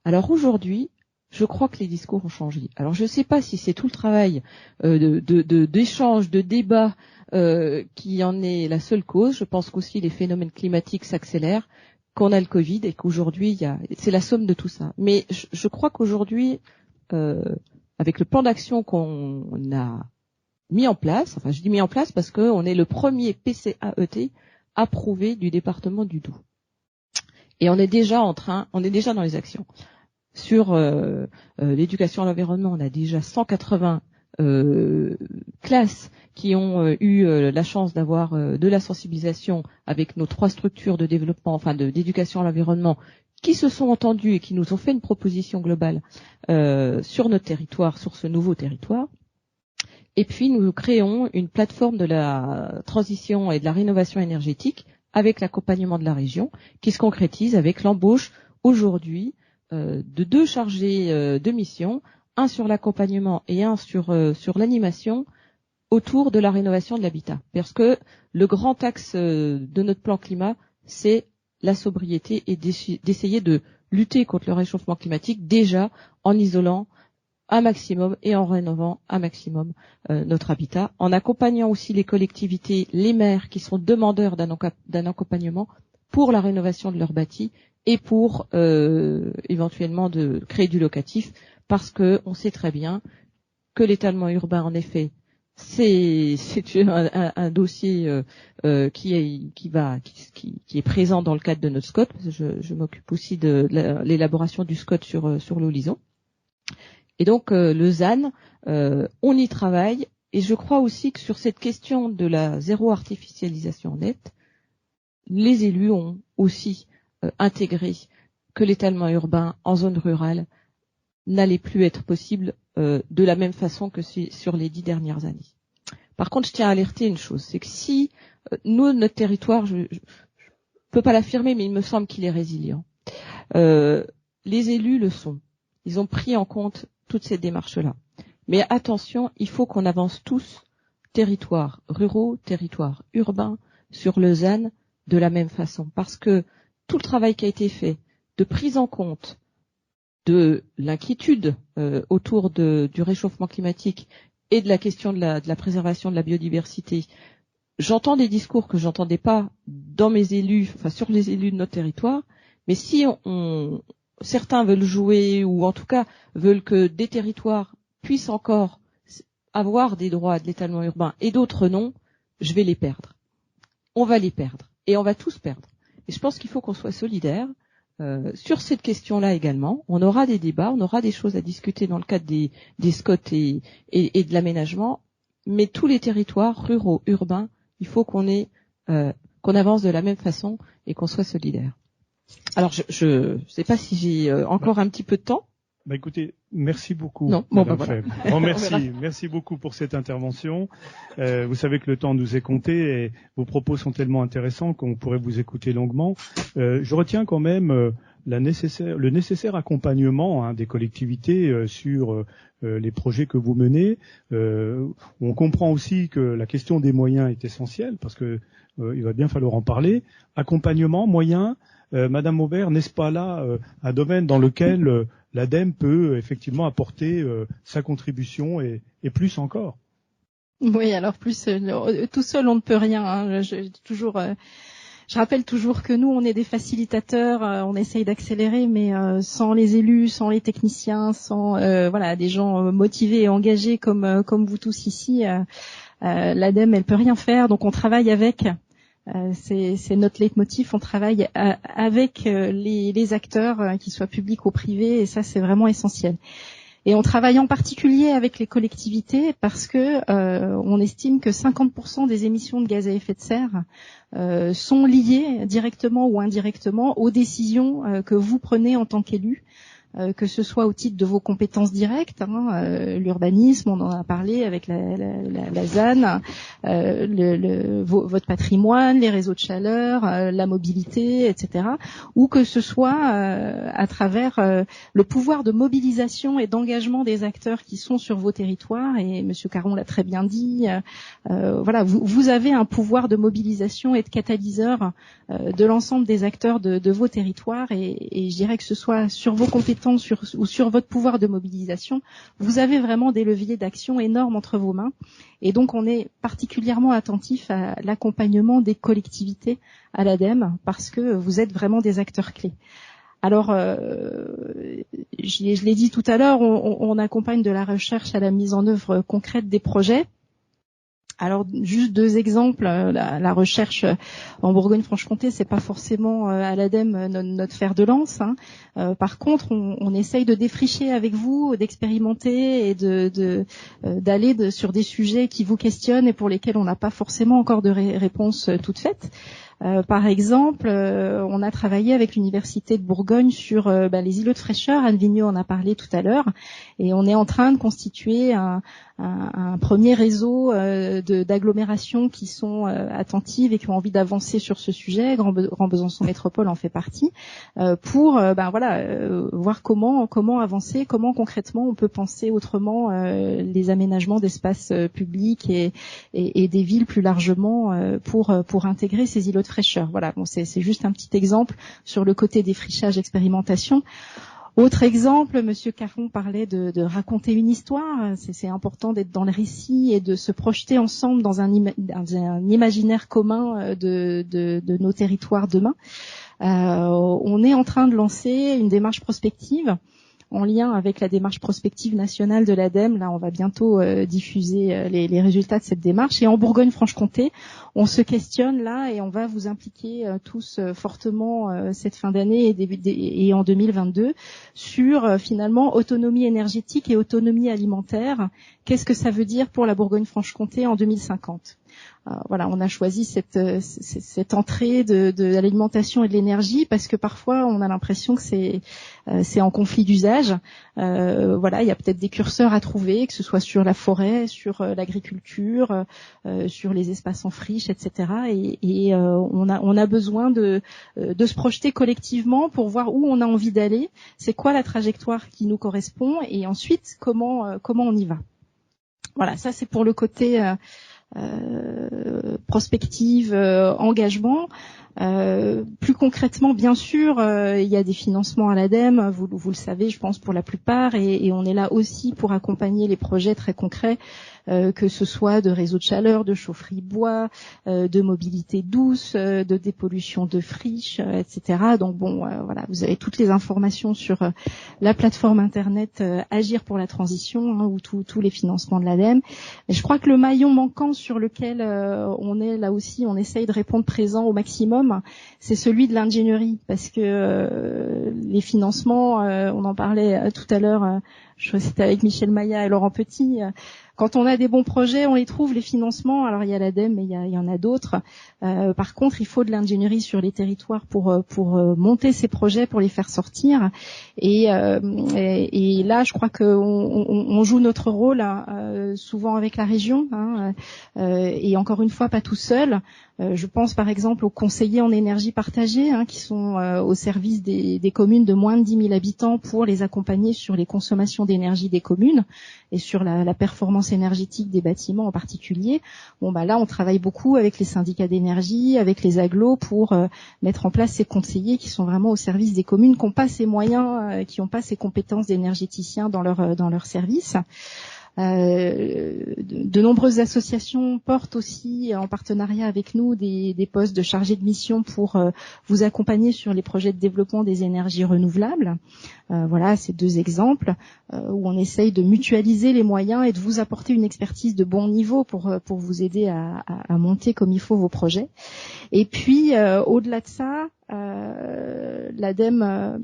Speaker 2: Alors aujourd'hui, je crois que les discours ont changé. Alors je ne sais pas si c'est tout le travail d'échange, de débat qui en est la seule cause. Je pense qu'aussi les phénomènes climatiques s'accélèrent, qu'on a le Covid et qu'aujourd'hui c'est la somme de tout ça. Mais je crois qu'aujourd'hui, avec le plan d'action qu'on a mis en place, enfin je dis mis en place parce qu'on est le premier PCAET approuvé du département du Doubs. Et on est déjà dans les actions. Sur l'éducation à l'environnement, on a déjà 180 classes qui ont eu la chance d'avoir de la sensibilisation avec nos 3 structures de développement, d'éducation à l'environnement, qui se sont entendues et qui nous ont fait une proposition globale sur notre territoire, sur ce nouveau territoire. Et puis nous créons une plateforme de la transition et de la rénovation énergétique avec l'accompagnement de la région, qui se concrétise avec l'embauche aujourd'hui de 2 chargés de mission, un sur l'accompagnement et un sur l'animation autour de la rénovation de l'habitat. Parce que le grand axe de notre plan climat, c'est la sobriété et d'essayer de lutter contre le réchauffement climatique déjà en isolant un maximum et en rénovant un maximum notre habitat, en accompagnant aussi les collectivités, les maires qui sont demandeurs d'un accompagnement pour la rénovation de leur bâti et pour éventuellement de créer du locatif, parce que on sait très bien que l'étalement urbain, en effet, c'est un dossier qui est présent dans le cadre de notre SCOT. Je m'occupe aussi de l'élaboration du SCOT sur l'Horizon. Et donc le ZAN, on y travaille, et je crois aussi que sur cette question de la zéro artificialisation nette, les élus ont aussi intégré que l'étalement urbain en zone rurale n'allait plus être possible de la même façon que sur les 10 dernières années. Par contre, je tiens à alerter une chose, c'est que si notre territoire, je peux pas l'affirmer, mais il me semble qu'il est résilient. Les élus le sont. Ils ont pris en compte toutes ces démarches-là. Mais attention, il faut qu'on avance tous, territoires ruraux, territoires urbains, sur le ZAN de la même façon. Parce que tout le travail qui a été fait de prise en compte de l'inquiétude autour du réchauffement climatique et de la question de la préservation de la biodiversité, j'entends des discours que j'entendais pas dans mes élus, sur les élus de notre territoire, mais si certains veulent jouer, ou en tout cas veulent que des territoires puissent encore avoir des droits de l'étalement urbain et d'autres non, je vais les perdre. On va les perdre. Et on va tous perdre. Et je pense qu'il faut qu'on soit solidaires sur cette question-là également. On aura des débats, on aura des choses à discuter dans le cadre des SCOT et de l'aménagement, mais tous les territoires ruraux, urbains, il faut qu'on avance de la même façon et qu'on soit solidaires. Alors, je sais pas si j'ai encore un petit peu de temps.
Speaker 1: Écoutez, merci beaucoup.
Speaker 2: Non,
Speaker 1: Madame
Speaker 2: voilà.
Speaker 1: Febvre. Bon, merci beaucoup pour cette intervention. Vous savez que le temps nous est compté et vos propos sont tellement intéressants qu'on pourrait vous écouter longuement. Je retiens quand même le nécessaire accompagnement des collectivités sur les projets que vous menez. On comprend aussi que la question des moyens est essentielle parce que il va bien falloir en parler. Accompagnement, moyens. Madame Aubert, n'est-ce pas là un domaine dans lequel l'ADEME peut effectivement apporter sa contribution et plus encore?
Speaker 3: Oui, alors plus tout seul on ne peut rien. Hein. Je rappelle toujours que nous on est des facilitateurs, on essaye d'accélérer, mais sans les élus, sans les techniciens, sans des gens motivés et engagés comme vous tous ici, l'ADEME elle peut rien faire. Donc on travaille avec. C'est notre leitmotiv, on travaille avec les acteurs, qu'ils soient publics ou privés, et ça c'est vraiment essentiel. Et on travaille en particulier avec les collectivités parce que on estime que 50% des émissions de gaz à effet de serre sont liées directement ou indirectement aux décisions que vous prenez en tant qu'élus. Que ce soit au titre de vos compétences directes, l'urbanisme, on en a parlé avec la ZAN, votre patrimoine, les réseaux de chaleur, la mobilité, etc. Ou que ce soit à travers le pouvoir de mobilisation et d'engagement des acteurs qui sont sur vos territoires. Et Monsieur Caron l'a très bien dit. Vous avez un pouvoir de mobilisation et de catalyseur de l'ensemble des acteurs de vos territoires. Et je dirais que ce soit sur vos compétences ou sur votre pouvoir de mobilisation, vous avez vraiment des leviers d'action énormes entre vos mains. Et donc, on est particulièrement attentif à l'accompagnement des collectivités à l'ADEME parce que vous êtes vraiment des acteurs clés. Alors, je l'ai dit tout à l'heure, on accompagne de la recherche à la mise en œuvre concrète des projets. Alors juste 2 exemples, la recherche en Bourgogne-Franche-Comté, c'est pas forcément à l'ADEME notre fer de lance. Par contre, on essaye de défricher avec vous, d'expérimenter et d'aller sur des sujets qui vous questionnent et pour lesquels on n'a pas forcément encore de réponse toute faite. Par exemple, on a travaillé avec l'Université de Bourgogne sur les îlots de fraîcheur. Anne Vigneault en a parlé tout à l'heure, et on est en train de constituer un premier réseau d'agglomérations qui sont attentives et qui ont envie d'avancer sur ce sujet. Grand Besançon Métropole en fait partie, pour voir comment avancer, comment concrètement on peut penser autrement les aménagements d'espaces publics et des villes plus largement pour intégrer ces îlots de fraîcheur. Voilà, bon, c'est juste un petit exemple sur le côté défrichage, expérimentation. Autre exemple, Monsieur Caron parlait de raconter une histoire. C'est important d'être dans le récit et de se projeter ensemble dans un imaginaire commun de nos territoires demain. On est en train de lancer une démarche prospective en lien avec la démarche prospective nationale de l'ADEME. Là, on va bientôt diffuser les résultats de cette démarche. Et en Bourgogne-Franche-Comté, on se questionne là et on va vous impliquer tous fortement cette fin d'année et en 2022 sur finalement autonomie énergétique et autonomie alimentaire. Qu'est-ce que ça veut dire pour la Bourgogne-Franche-Comté en 2050 ? Voilà, on a choisi cette entrée de l'alimentation et de l'énergie parce que parfois on a l'impression que c'est en conflit d'usage. Voilà, il y a peut-être des curseurs à trouver, que ce soit sur la forêt, sur l'agriculture, sur les espaces en friche, etc. Et on a besoin de se projeter collectivement pour voir où on a envie d'aller. C'est quoi la trajectoire qui nous correspond et ensuite comment on y va. Voilà, ça c'est pour le côté prospective, engagement. Plus concrètement, bien sûr, il y a des financements à l'ADEME, vous le savez, je pense pour la plupart, et on est là aussi pour accompagner les projets très concrets, que ce soit de réseaux de chaleur, de chaufferie bois, de mobilité douce, de dépollution de friches, etc. Donc bon, voilà, vous avez toutes les informations sur la plateforme internet Agir pour la transition, où tous les financements de l'ADEME. Et je crois que le maillon manquant sur lequel on est là aussi, on essaye de répondre présent au maximum, c'est celui de l'ingénierie, parce que les financements, on en parlait tout à l'heure, je crois que c'était avec Michel Maillat et Laurent Petit. Quand on a des bons projets, on les trouve, les financements. Alors il y a l'ADEME, mais il y en a d'autres. Par contre, il faut de l'ingénierie sur les territoires pour monter ces projets, pour les faire sortir. Et là, je crois qu'on joue notre rôle souvent avec la région, et encore une fois pas tout seul. Je pense par exemple aux conseillers en énergie partagée, qui sont au service des communes de moins de 10 000 habitants pour les accompagner sur les consommations d'énergie des communes et sur la performance énergétique des bâtiments en particulier. Bon, là, on travaille beaucoup avec les syndicats d'énergie, avec les agglos pour mettre en place ces conseillers qui sont vraiment au service des communes, qui n'ont pas ces moyens, qui n'ont pas ces compétences d'énergéticiens dans leur service. De nombreuses associations portent aussi en partenariat avec nous des postes de chargés de mission pour vous accompagner sur les projets de développement des énergies renouvelables. Voilà, ces 2 exemples où on essaye de mutualiser les moyens et de vous apporter une expertise de bon niveau pour vous aider à monter comme il faut vos projets. Et puis, au-delà de ça, l'ADEME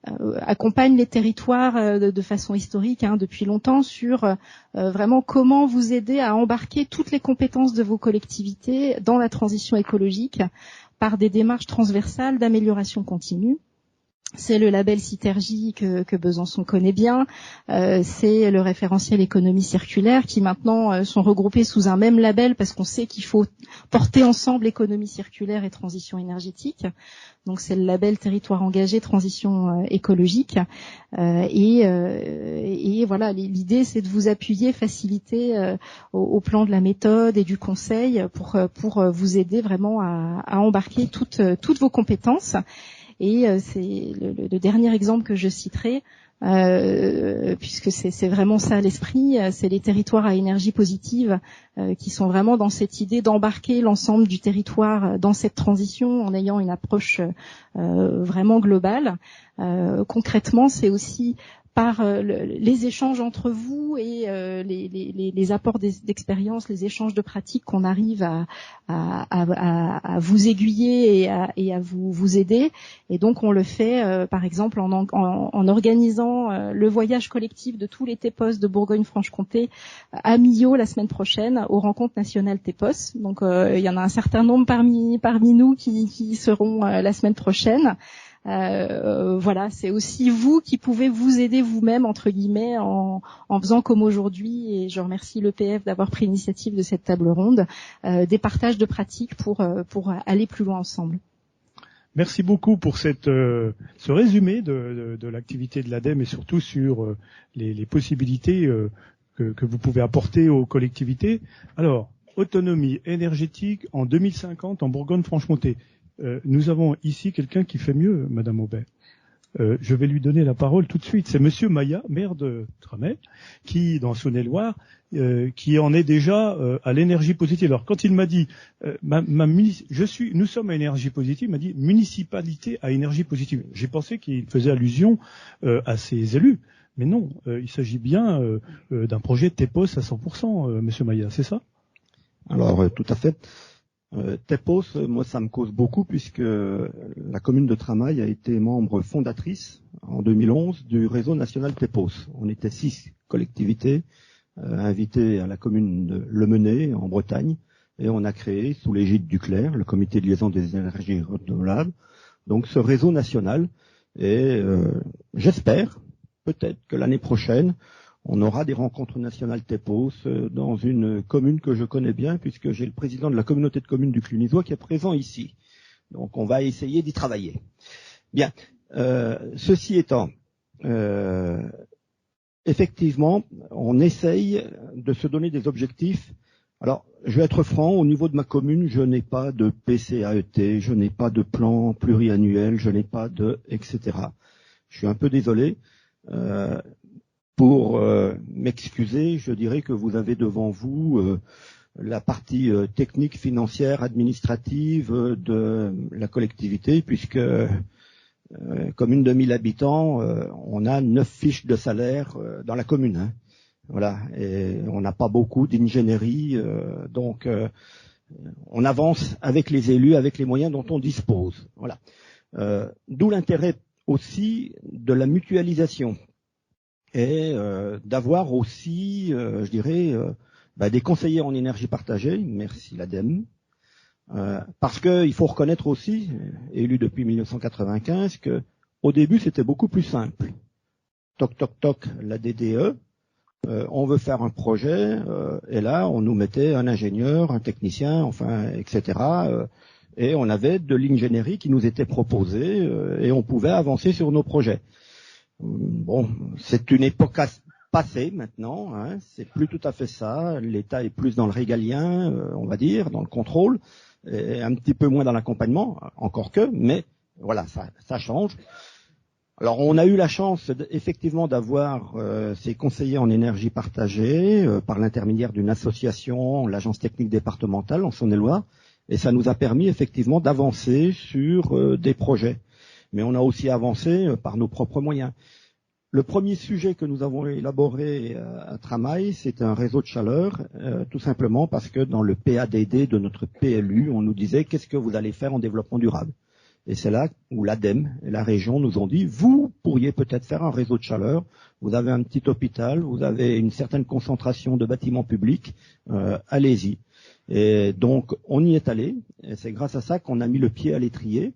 Speaker 3: accompagne les territoires de façon historique depuis longtemps sur vraiment comment vous aider à embarquer toutes les compétences de vos collectivités dans la transition écologique par des démarches transversales d'amélioration continue. C'est le label Citergie que Besançon connaît bien. C'est le référentiel économie circulaire qui maintenant sont regroupés sous un même label parce qu'on sait qu'il faut porter ensemble économie circulaire et transition énergétique. Donc c'est le label territoire engagé transition écologique. Et voilà, l'idée c'est de vous appuyer, faciliter au plan de la méthode et du conseil pour vous aider vraiment à embarquer toutes vos compétences. Et c'est le dernier exemple que je citerai, puisque c'est vraiment ça l'esprit, c'est les territoires à énergie positive qui sont vraiment dans cette idée d'embarquer l'ensemble du territoire dans cette transition en ayant une approche vraiment globale. Concrètement, c'est aussi par les échanges entre vous et les apports d'expérience, les échanges de pratiques qu'on arrive à vous aiguiller et à vous aider. Et donc on le fait par exemple en organisant le voyage collectif de tous les TEPOS de Bourgogne-Franche-Comté à Millau la semaine prochaine aux rencontres nationales TEPOS. Donc il y en a un certain nombre parmi nous qui seront la semaine prochaine. Voilà, c'est aussi vous qui pouvez vous aider vous-même entre guillemets en faisant comme aujourd'hui, et je remercie l'EPF d'avoir pris l'initiative de cette table ronde, des partages de pratiques pour aller plus loin ensemble.
Speaker 1: Merci beaucoup pour ce résumé de l'activité de l'ADEME et surtout sur les possibilités que vous pouvez apporter aux collectivités. Alors, autonomie énergétique en 2050 en Bourgogne-Franche-Comté. Nous avons ici quelqu'un qui fait mieux, Madame Aubert. Je vais lui donner la parole tout de suite. C'est Monsieur Maillat, maire de Tramay, qui, dans Saône-et-Loire, qui en est déjà à l'énergie positive. Alors, quand il m'a dit, nous sommes à énergie positive, il m'a dit municipalité à énergie positive. J'ai pensé qu'il faisait allusion à ses élus. Mais non, il s'agit bien d'un projet TEPOS à 100%, Monsieur Maillat, c'est ça?
Speaker 5: Alors, tout à fait. TEPOS, moi, ça me cause beaucoup puisque la commune de Tramay a été membre fondatrice en 2011 du réseau national TEPOS. On était 6 collectivités invitées à la commune de Le Menet en Bretagne et on a créé sous l'égide du CLER, le comité de liaison des énergies renouvelables, donc ce réseau national. Et j'espère peut-être que l'année prochaine, on aura des rencontres nationales TEPOS dans une commune que je connais bien, puisque j'ai le président de la communauté de communes du Clunisois qui est présent ici. Donc on va essayer d'y travailler. Bien, ceci étant, effectivement, on essaye de se donner des objectifs. Alors, je vais être franc, au niveau de ma commune, je n'ai pas de PCAET, je n'ai pas de plan pluriannuel, je n'ai pas de etc. Je suis un peu désolé. Pour m'excuser, je dirais que vous avez devant vous la partie technique, financière, administrative de la collectivité, puisque commune de 1000 habitants, on a 9 fiches de salaire dans la commune. Hein. Voilà, et on n'a pas beaucoup d'ingénierie, donc on avance avec les élus, avec les moyens dont on dispose. Voilà. D'où l'intérêt aussi de la mutualisation. Et d'avoir aussi, je dirais, des conseillers en énergie partagée, merci l'ADEME, parce qu'il faut reconnaître aussi, élu depuis 1995, que au début c'était beaucoup plus simple. Toc toc toc, la DDE, on veut faire un projet, et là on nous mettait un ingénieur, un technicien, enfin, etc. Et on avait de l'ingénierie qui nous était proposée, et on pouvait avancer sur nos projets. Bon, c'est une époque passée maintenant, hein, c'est plus tout à fait ça. L'État est plus dans le régalien, on va dire, dans le contrôle, et un petit peu moins dans l'accompagnement, encore que, mais voilà, ça change. Alors, on a eu la chance effectivement d'avoir ces conseillers en énergie partagée par l'intermédiaire d'une association, l'agence technique départementale en Saône-et-Loire, et ça nous a permis effectivement d'avancer sur des projets. Mais on a aussi avancé par nos propres moyens. Le premier sujet que nous avons élaboré à Tramay, c'est un réseau de chaleur, tout simplement parce que dans le PADD de notre PLU, on nous disait qu'est-ce que vous allez faire en développement durable. Et c'est là où l'ADEME et la région nous ont dit, vous pourriez peut-être faire un réseau de chaleur, vous avez un petit hôpital, vous avez une certaine concentration de bâtiments publics, allez-y. Et donc on y est allé, et c'est grâce à ça qu'on a mis le pied à l'étrier.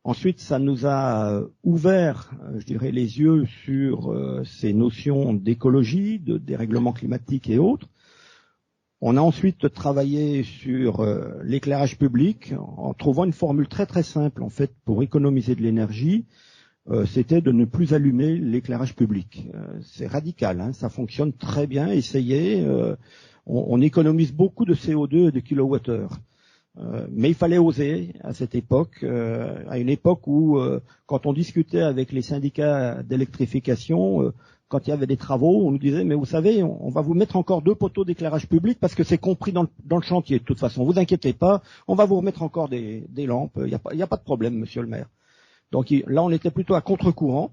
Speaker 5: Ensuite, ça nous a ouvert, je dirais, les yeux sur ces notions d'écologie, de dérèglement climatique et autres. On a ensuite travaillé sur l'éclairage public en trouvant une formule très très simple en fait pour économiser de l'énergie. C'était de ne plus allumer l'éclairage public. C'est radical, hein, ça fonctionne très bien. Essayez, on économise beaucoup de CO2 et de kilowattheures. Mais il fallait oser à cette époque, à une époque où, quand on discutait avec les syndicats d'électrification, quand il y avait des travaux, on nous disait, mais vous savez, on va vous mettre encore 2 poteaux d'éclairage public parce que c'est compris dans le chantier. De toute façon, vous inquiétez pas, on va vous remettre encore des lampes. Il n'y a pas de problème, monsieur le maire. Donc là, on était plutôt à contre-courant.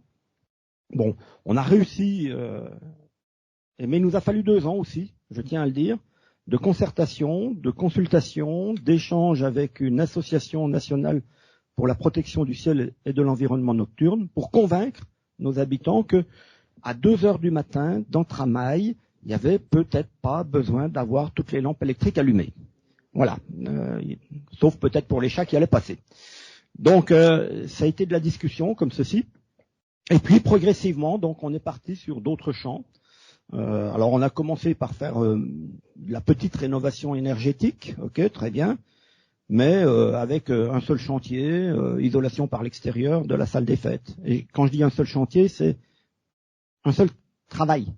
Speaker 5: Bon, on a réussi, mais il nous a fallu 2 ans aussi, je tiens à le dire, de concertation, de consultation, d'échange avec une association nationale pour la protection du ciel et de l'environnement nocturne, pour convaincre nos habitants que à 2 heures du matin, dans Tramail, il n'y avait peut-être pas besoin d'avoir toutes les lampes électriques allumées. Voilà, sauf peut-être pour les chats qui allaient passer. Donc, ça a été de la discussion comme ceci. Et puis, progressivement, donc, on est parti sur d'autres champs. Alors, on a commencé par faire la petite rénovation énergétique, ok, très bien, mais avec un seul chantier, isolation par l'extérieur de la salle des fêtes. Et quand je dis un seul chantier, c'est un seul travail.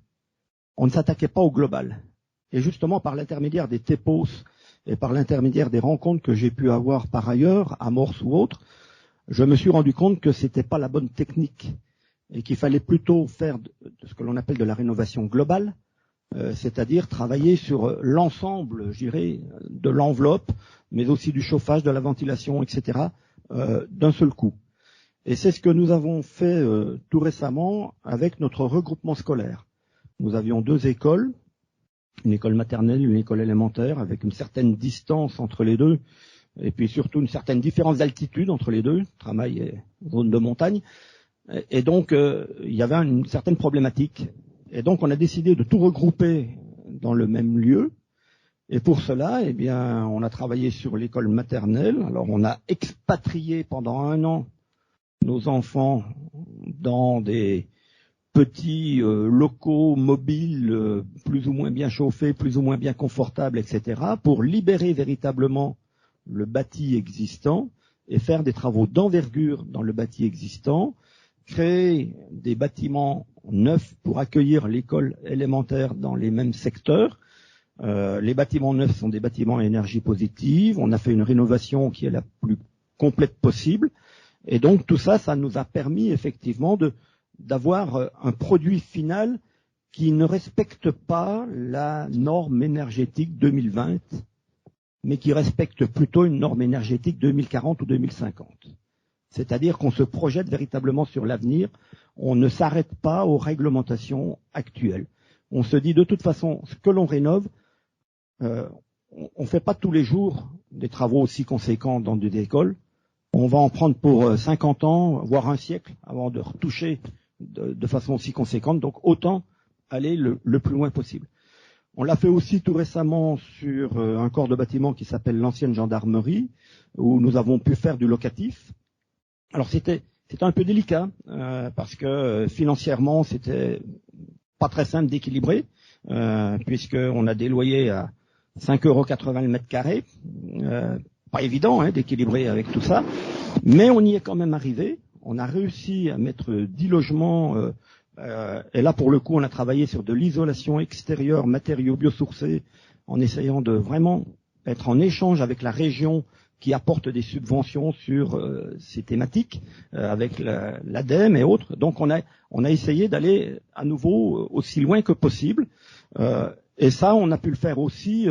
Speaker 5: On ne s'attaquait pas au global. Et justement, par l'intermédiaire des TEPOS et par l'intermédiaire des rencontres que j'ai pu avoir par ailleurs, à Morse ou autres, je me suis rendu compte que c'était pas la bonne technique et qu'il fallait plutôt faire de ce que l'on appelle de la rénovation globale, c'est-à-dire travailler sur l'ensemble, je dirais, de l'enveloppe, mais aussi du chauffage, de la ventilation, etc., d'un seul coup. Et c'est ce que nous avons fait tout récemment avec notre regroupement scolaire. Nous avions 2 écoles, une école maternelle, une école élémentaire, avec une certaine distance entre les deux, et puis surtout une certaine différence d'altitude entre les deux, Tramail et zone de montagne. Et donc, il y avait une certaine problématique. Et donc, on a décidé de tout regrouper dans le même lieu. Et pour cela, eh bien, on a travaillé sur l'école maternelle. Alors, on a expatrié pendant 1 an nos enfants dans des petits locaux mobiles, plus ou moins bien chauffés, plus ou moins bien confortables, etc., pour libérer véritablement le bâti existant et faire des travaux d'envergure dans le bâti existant, créer des bâtiments neufs pour accueillir l'école élémentaire dans les mêmes secteurs. Les bâtiments neufs sont des bâtiments à énergie positive. On a fait une rénovation qui est la plus complète possible. Et donc tout ça, ça nous a permis effectivement d'avoir un produit final qui ne respecte pas la norme énergétique 2020, mais qui respecte plutôt une norme énergétique 2040 ou 2050. C'est-à-dire qu'on se projette véritablement sur l'avenir, on ne s'arrête pas aux réglementations actuelles. On se dit de toute façon, ce que l'on rénove, on ne fait pas tous les jours des travaux aussi conséquents dans des écoles. On va en prendre pour 50 ans, voire un siècle, avant de retoucher de façon aussi conséquente. Donc autant aller le plus loin possible. On l'a fait aussi tout récemment sur un corps de bâtiment qui s'appelle l'ancienne gendarmerie, où nous avons pu faire du locatif. Alors c'était un peu délicat, parce que financièrement c'était pas très simple d'équilibrer, puisqu'on a des loyers à 5,80 € le mètre carré. Pas évident d'équilibrer avec tout ça, mais on y est quand même arrivé. On a réussi à mettre 10 logements, et là pour le coup on a travaillé sur de l'isolation extérieure, matériaux biosourcés, en essayant de vraiment être en échange avec la région qui apporte des subventions sur ces thématiques, avec l'ADEME et autres. Donc on a essayé d'aller à nouveau aussi loin que possible, et ça on a pu le faire aussi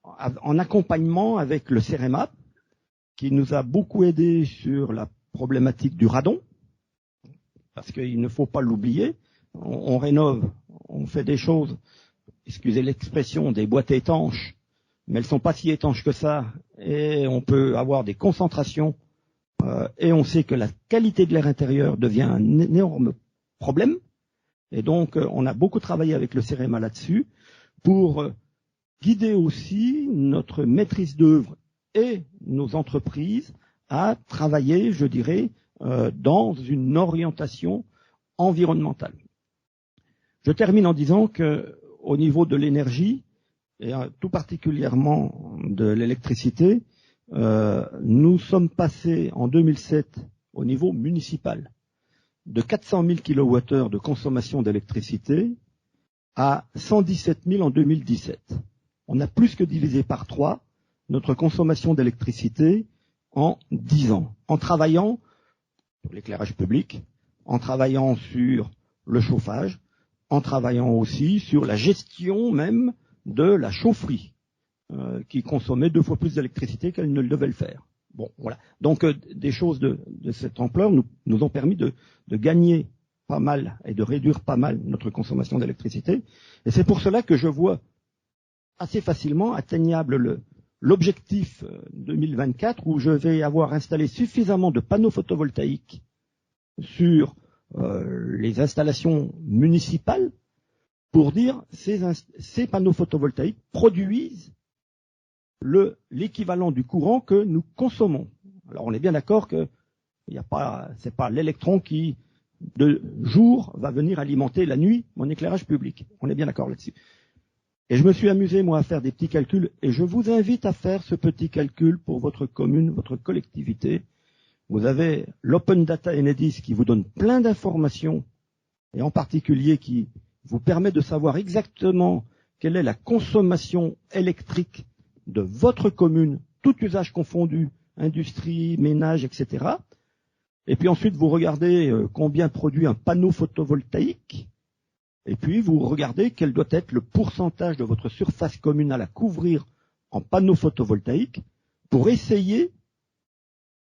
Speaker 5: en accompagnement avec le CEREMA, qui nous a beaucoup aidé sur la problématique du radon, parce qu'il ne faut pas l'oublier. On rénove, on fait des choses, excusez l'expression, des boîtes étanches, mais elles ne sont pas si étanches que ça, et on peut avoir des concentrations, et on sait que la qualité de l'air intérieur devient un énorme problème, et donc on a beaucoup travaillé avec le CEREMA là-dessus, pour guider aussi notre maîtrise d'œuvre et nos entreprises à travailler, je dirais, dans une orientation environnementale. Je termine en disant que, au niveau de l'énergie, et tout particulièrement de l'électricité, nous sommes passés en 2007 au niveau municipal de 400 000 kWh de consommation d'électricité à 117 000 en 2017. On a plus que divisé par 3 notre consommation d'électricité en 10 ans, en travaillant sur l'éclairage public, en travaillant sur le chauffage, en travaillant aussi sur la gestion même de la chaufferie, qui consommait 2 fois plus d'électricité qu'elle ne le devait le faire. Bon, voilà. Donc des choses de cette ampleur nous ont permis de gagner pas mal et de réduire pas mal notre consommation d'électricité. Et c'est pour cela que je vois assez facilement atteignable l'objectif 2024 où je vais avoir installé suffisamment de panneaux photovoltaïques sur les installations municipales pour dire ces panneaux photovoltaïques produisent l'équivalent du courant que nous consommons. Alors on est bien d'accord que c'est pas l'électron qui de jour va venir alimenter la nuit mon éclairage public. On est bien d'accord là-dessus. Et je me suis amusé, moi, à faire des petits calculs, et je vous invite à faire ce petit calcul pour votre commune, votre collectivité. Vous avez l'Open Data Enedis qui vous donne plein d'informations, et en particulier qui vous permet de savoir exactement quelle est la consommation électrique de votre commune, tout usage confondu, industrie, ménage, etc. Et puis ensuite, vous regardez combien produit un panneau photovoltaïque. Et puis, vous regardez quel doit être le pourcentage de votre surface communale à couvrir en panneaux photovoltaïques pour essayer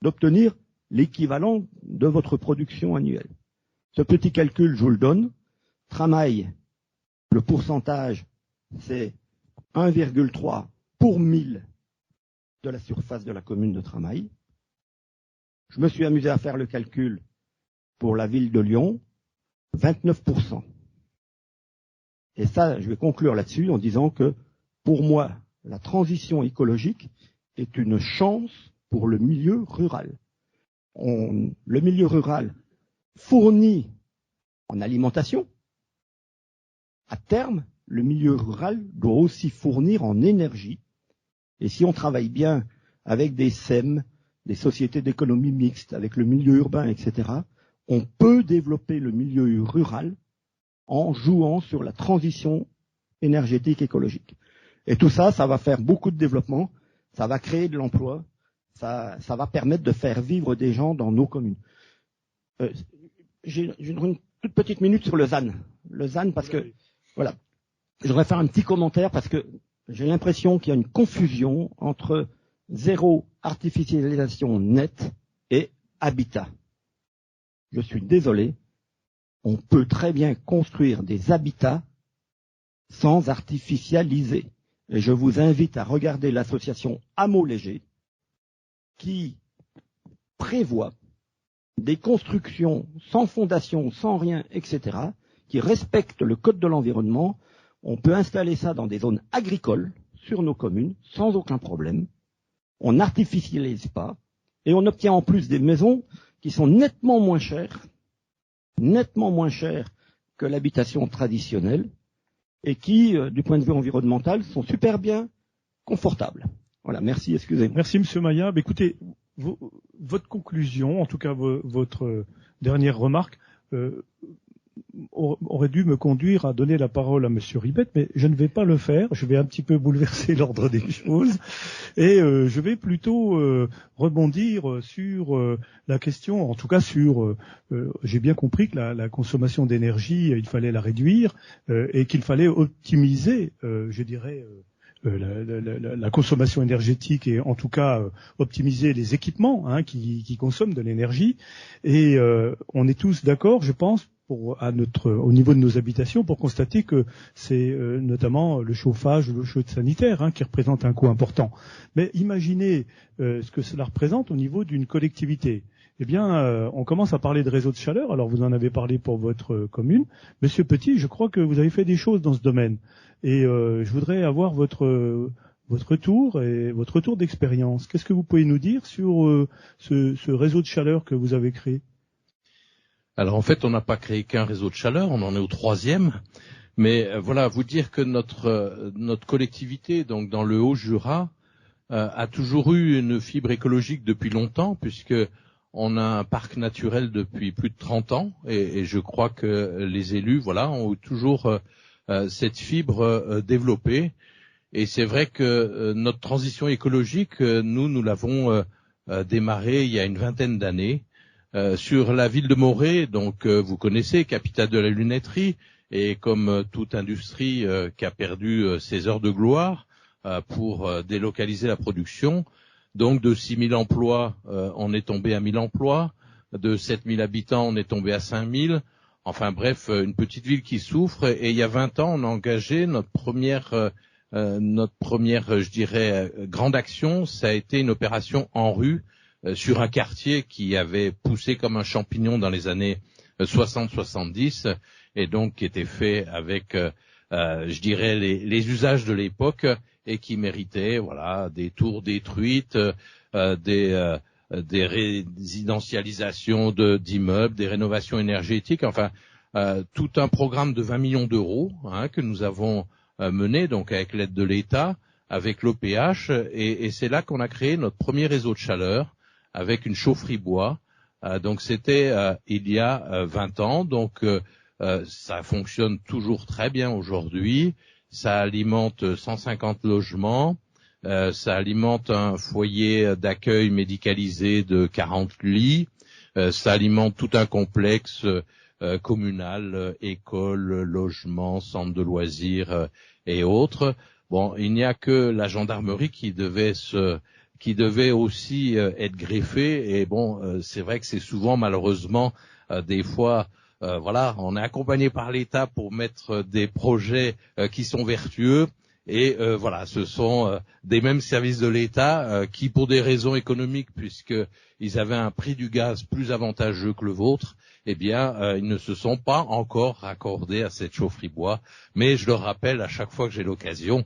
Speaker 5: d'obtenir l'équivalent de votre production annuelle. Ce petit calcul, je vous le donne. Tramail, le pourcentage, c'est 1,3 pour 1000 de la surface de la commune de Tramail. Je me suis amusé à faire le calcul pour la ville de Lyon, 29%. Et ça, je vais conclure là-dessus en disant que, pour moi, la transition écologique est une chance pour le milieu rural. Le milieu rural fournit en alimentation. À terme, le milieu rural doit aussi fournir en énergie. Et si on travaille bien avec des SEM, des sociétés d'économie mixte, avec le milieu urbain, etc., on peut développer le milieu rural en jouant sur la transition énergétique écologique. Et tout ça, ça va faire beaucoup de développement, ça va créer de l'emploi, ça va permettre de faire vivre des gens dans nos communes. J'ai une toute petite minute sur le ZAN. Le ZAN, parce que, voilà, je voudrais faire un petit commentaire parce que j'ai l'impression qu'il y a une confusion entre zéro artificialisation nette et habitat. Je suis désolé. On peut très bien construire des habitats sans artificialiser. Et je vous invite à regarder l'association Hameaux Légers qui prévoit des constructions sans fondation, sans rien, etc., qui respectent le code de l'environnement. On peut installer ça dans des zones agricoles sur nos communes sans aucun problème. On n'artificialise pas et on obtient en plus des maisons qui sont nettement moins chères que l'habitation traditionnelle et qui, du point de vue environnemental, sont super bien confortables. Voilà, merci, excusez-moi.
Speaker 1: Merci, Monsieur Maillard. Écoutez, votre conclusion, en tout cas votre dernière remarque, aurait dû me conduire à donner la parole à Monsieur Ribet, mais je ne vais pas le faire. Je vais un petit peu bouleverser l'ordre des choses et je vais plutôt rebondir sur la question, en tout cas sur. J'ai bien compris que la consommation d'énergie, il fallait la réduire et qu'il fallait optimiser, je dirais. La consommation énergétique et en tout cas optimiser les équipements qui consomment de l'énergie. Et on est tous d'accord, je pense, au niveau de nos habitations, pour constater que c'est notamment le chauffage, l'eau chaude sanitaire qui représente un coût important. Mais imaginez ce que cela représente au niveau d'une collectivité. Eh bien, on commence à parler de réseau de chaleur. Alors, vous en avez parlé pour votre commune. Monsieur Petit, je crois que vous avez fait des choses dans ce domaine. Et je voudrais avoir votre retour et votre retour d'expérience. Qu'est-ce que vous pouvez nous dire sur ce réseau de chaleur que vous avez créé ?
Speaker 6: Alors, en fait, on n'a pas créé qu'un réseau de chaleur. On en est au 3e. Mais voilà, vous dire que notre collectivité, donc dans le Haut-Jura, a toujours eu une fibre écologique depuis longtemps, puisque on a un parc naturel depuis plus de 30 ans et je crois que les élus, voilà, ont toujours cette fibre développée. Et c'est vrai que notre transition écologique, nous l'avons démarrée il y a une vingtaine d'années sur la ville de Morée. Donc, vous connaissez, capitale de la lunetterie, et comme toute industrie qui a perdu ses heures de gloire pour délocaliser la production. Donc de 6 000 emplois, on est tombé à 1 000 emplois. De 7 000 habitants, on est tombé à 5 000. Enfin bref, une petite ville qui souffre. Et il y a 20 ans, on a engagé notre première, je dirais, grande action. Ça a été une opération en rue sur un quartier qui avait poussé comme un champignon dans les années 60-70 et donc qui était fait avec, je dirais, les usages de l'époque et qui méritait, voilà, des tours détruites, des résidentialisations d'immeubles, des rénovations énergétiques, enfin tout un programme de 20 millions d'euros que nous avons mené donc avec l'aide de l'État, avec l'OPH, et c'est là qu'on a créé notre premier réseau de chaleur avec une chaufferie bois. Donc c'était il y a 20 ans, donc ça fonctionne toujours très bien aujourd'hui. Ça alimente 150 logements. Ça alimente un foyer d'accueil médicalisé de 40 lits. Ça alimente tout un complexe communal, école, logement, centre de loisirs et autres. Bon, il n'y a que la gendarmerie qui devait aussi être greffée. Et bon, c'est vrai que c'est souvent, malheureusement, des fois, voilà, on est accompagné par l'État pour mettre des projets qui sont vertueux. Et voilà, ce sont des mêmes services de l'État qui, pour des raisons économiques, puisqu'ils avaient un prix du gaz plus avantageux que le vôtre, eh bien, ils ne se sont pas encore raccordés à cette chaufferie bois. Mais je le rappelle à chaque fois que j'ai l'occasion,